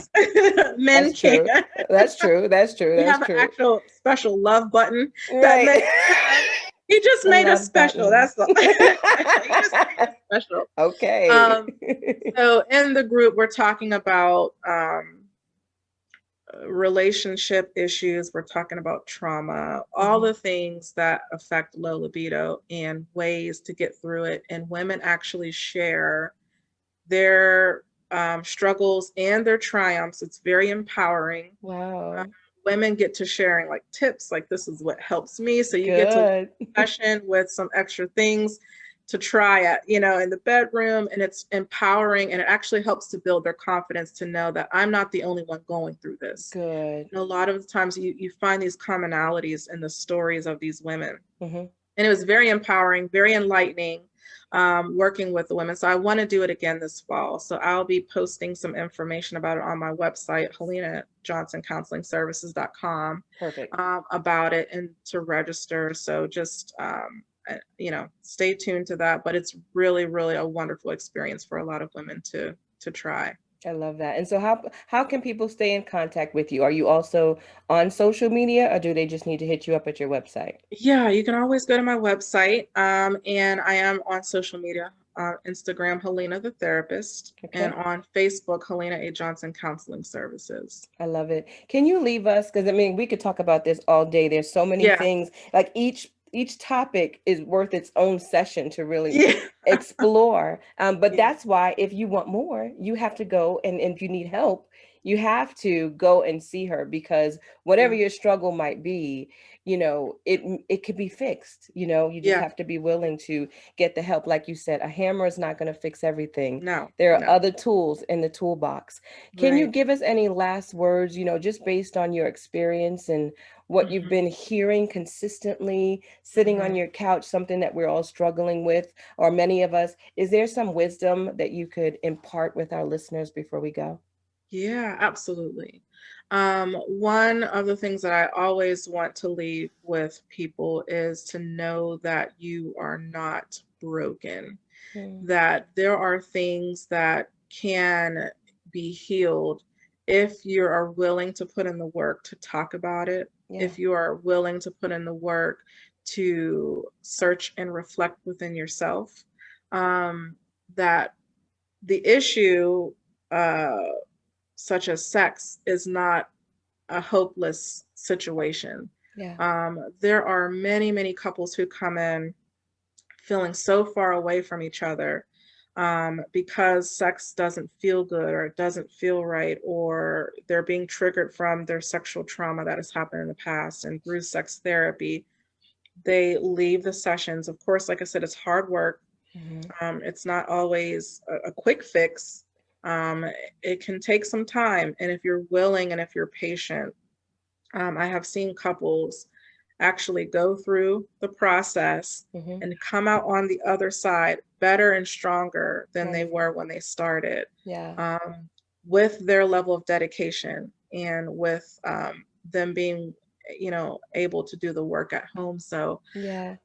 B: Men
A: that's
B: can't.
A: true. That's true. That's true.
B: We
A: That's
B: have an
A: true.
B: actual special love button that
A: Right.
B: men don't have. He just
A: The
B: made us
A: love
B: special.
A: button.
B: That's the he just made us special.
A: Okay.
B: Um, so in the group, we're talking about relationship issues, we're talking about trauma, all
A: Mhm.
B: the things that affect low libido and ways to get through it. And women actually share their struggles and their triumphs. It's very empowering. Uh,
A: Wow.
B: Women get to sharing like tips, like this is what helps me. So you get to leave
A: Good.
B: the session with some extra things to try at, in the bedroom, and it's empowering, and it actually helps to build their confidence to know that I'm not the only one going through this.
A: Good.
B: And a lot of the times you find these commonalities in the stories of these women.
A: Hmm.
B: And it was very empowering, very enlightening, working with the women. So I want to do it again this fall. So I'll be posting some information about it on my website, HelenaJohnsonCounselingServices.com,
A: Perfect.
B: about it and to register. So just, stay tuned to that. But it's really, really a wonderful experience for a lot of women to try.
A: I love that. And so how can people stay in contact with you? Are you also on social media, or do they just need to hit you up at your website?
B: Yeah, you can always go to my website. And I am on social media, Instagram, Helena the Therapist, and
A: Okay.
B: on Facebook, Helena A. Johnson Counseling Services.
A: I love it. Can you leave us? Because I mean, we could talk about this all day. There's so many
B: Yeah.
A: things. Like each topic is worth its own session to really
B: Yeah.
A: explore. But
B: Yeah.
A: that's why if you want more, you have to go, and if you need help, you have to go and see her, because whatever
B: Yeah.
A: your struggle might be, it could be fixed. You just
B: Yeah.
A: have to be willing to get the help. Like you said, a hammer is not going to fix everything.
B: No,
A: There are
B: no.
A: other tools in the toolbox. Can you
B: Right.
A: give us any last words, just based on your experience and what you've
B: Hmm.
A: been hearing consistently, sitting on
B: Hmm.
A: your couch, something that we're all struggling with, or many of us? Is there some wisdom that you could impart with our listeners before we go?
B: Yeah, absolutely. One of the things that I always want to leave with people is to know that you are not broken,
A: Mm.
B: that there are things that can be healed if you are willing to put in the work to talk about it,
A: Yeah.
B: if you are willing to put in the work to search and reflect within yourself. Um, that the issue, uh, such as sex, is not a hopeless situation.
A: Yeah.
B: There are many, many couples who come in feeling so far away from each other, because sex doesn't feel good or it doesn't feel right, or they're being triggered from their sexual trauma that has happened in the past. And through sex therapy, they leave the sessions. Of course, like I said, it's hard work.
A: Mhm.
B: It's not always a quick fix. Um, it can take some time. And if you're willing and if you're patient, I have seen couples actually go through the process
A: Mhm.
B: and come out on the other side better and stronger than they
A: Wonderful.
B: were when they started,
A: Yeah.
B: um, with their level of dedication and with them being, able to do the work at home. So,
A: Yeah.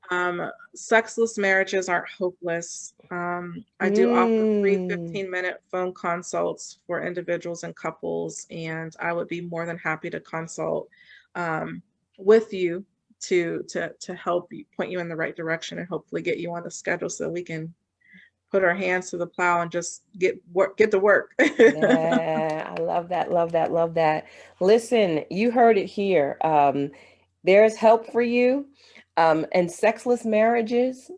B: sexless marriages aren't hopeless. I do offer free
A: Mm.
B: 15-minute phone consults for individuals and couples, and I would be more than happy to consult um, with you to help you point you in the right direction and hopefully get you on the schedule so we can put our hands to the plow and just get to work.
A: Yeah, I love that, love that, love that. Listen, you heard it here. There's help for you. And sexless marriages,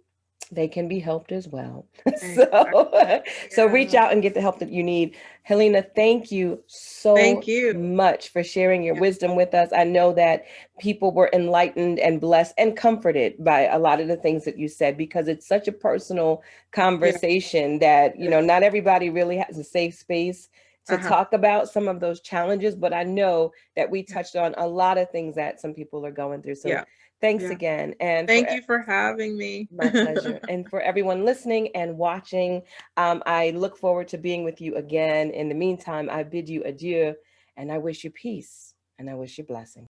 A: they can be helped as well.
B: Exactly.
A: So reach
B: Yeah.
A: out and get the help that you need. Helena, thank you
B: Thank
A: so
B: you.
A: much for sharing your
B: Yeah.
A: wisdom with us. I know that people were enlightened and blessed and comforted by a lot of the things that you said because it's such a personal
B: Yeah.
A: conversation that,
B: It is.
A: not everybody really has a safe space to
B: Uh-huh.
A: talk about some of those challenges, but I know that we
B: Yeah.
A: touched on a lot of things that some people are going through. So
B: Yeah.
A: thanks
B: Yeah.
A: again. And for
B: Thank you for having me.
A: my pleasure. And for everyone listening and watching, I look forward to being with you again. In the meantime, I bid you adieu and I wish you peace and I wish you blessings.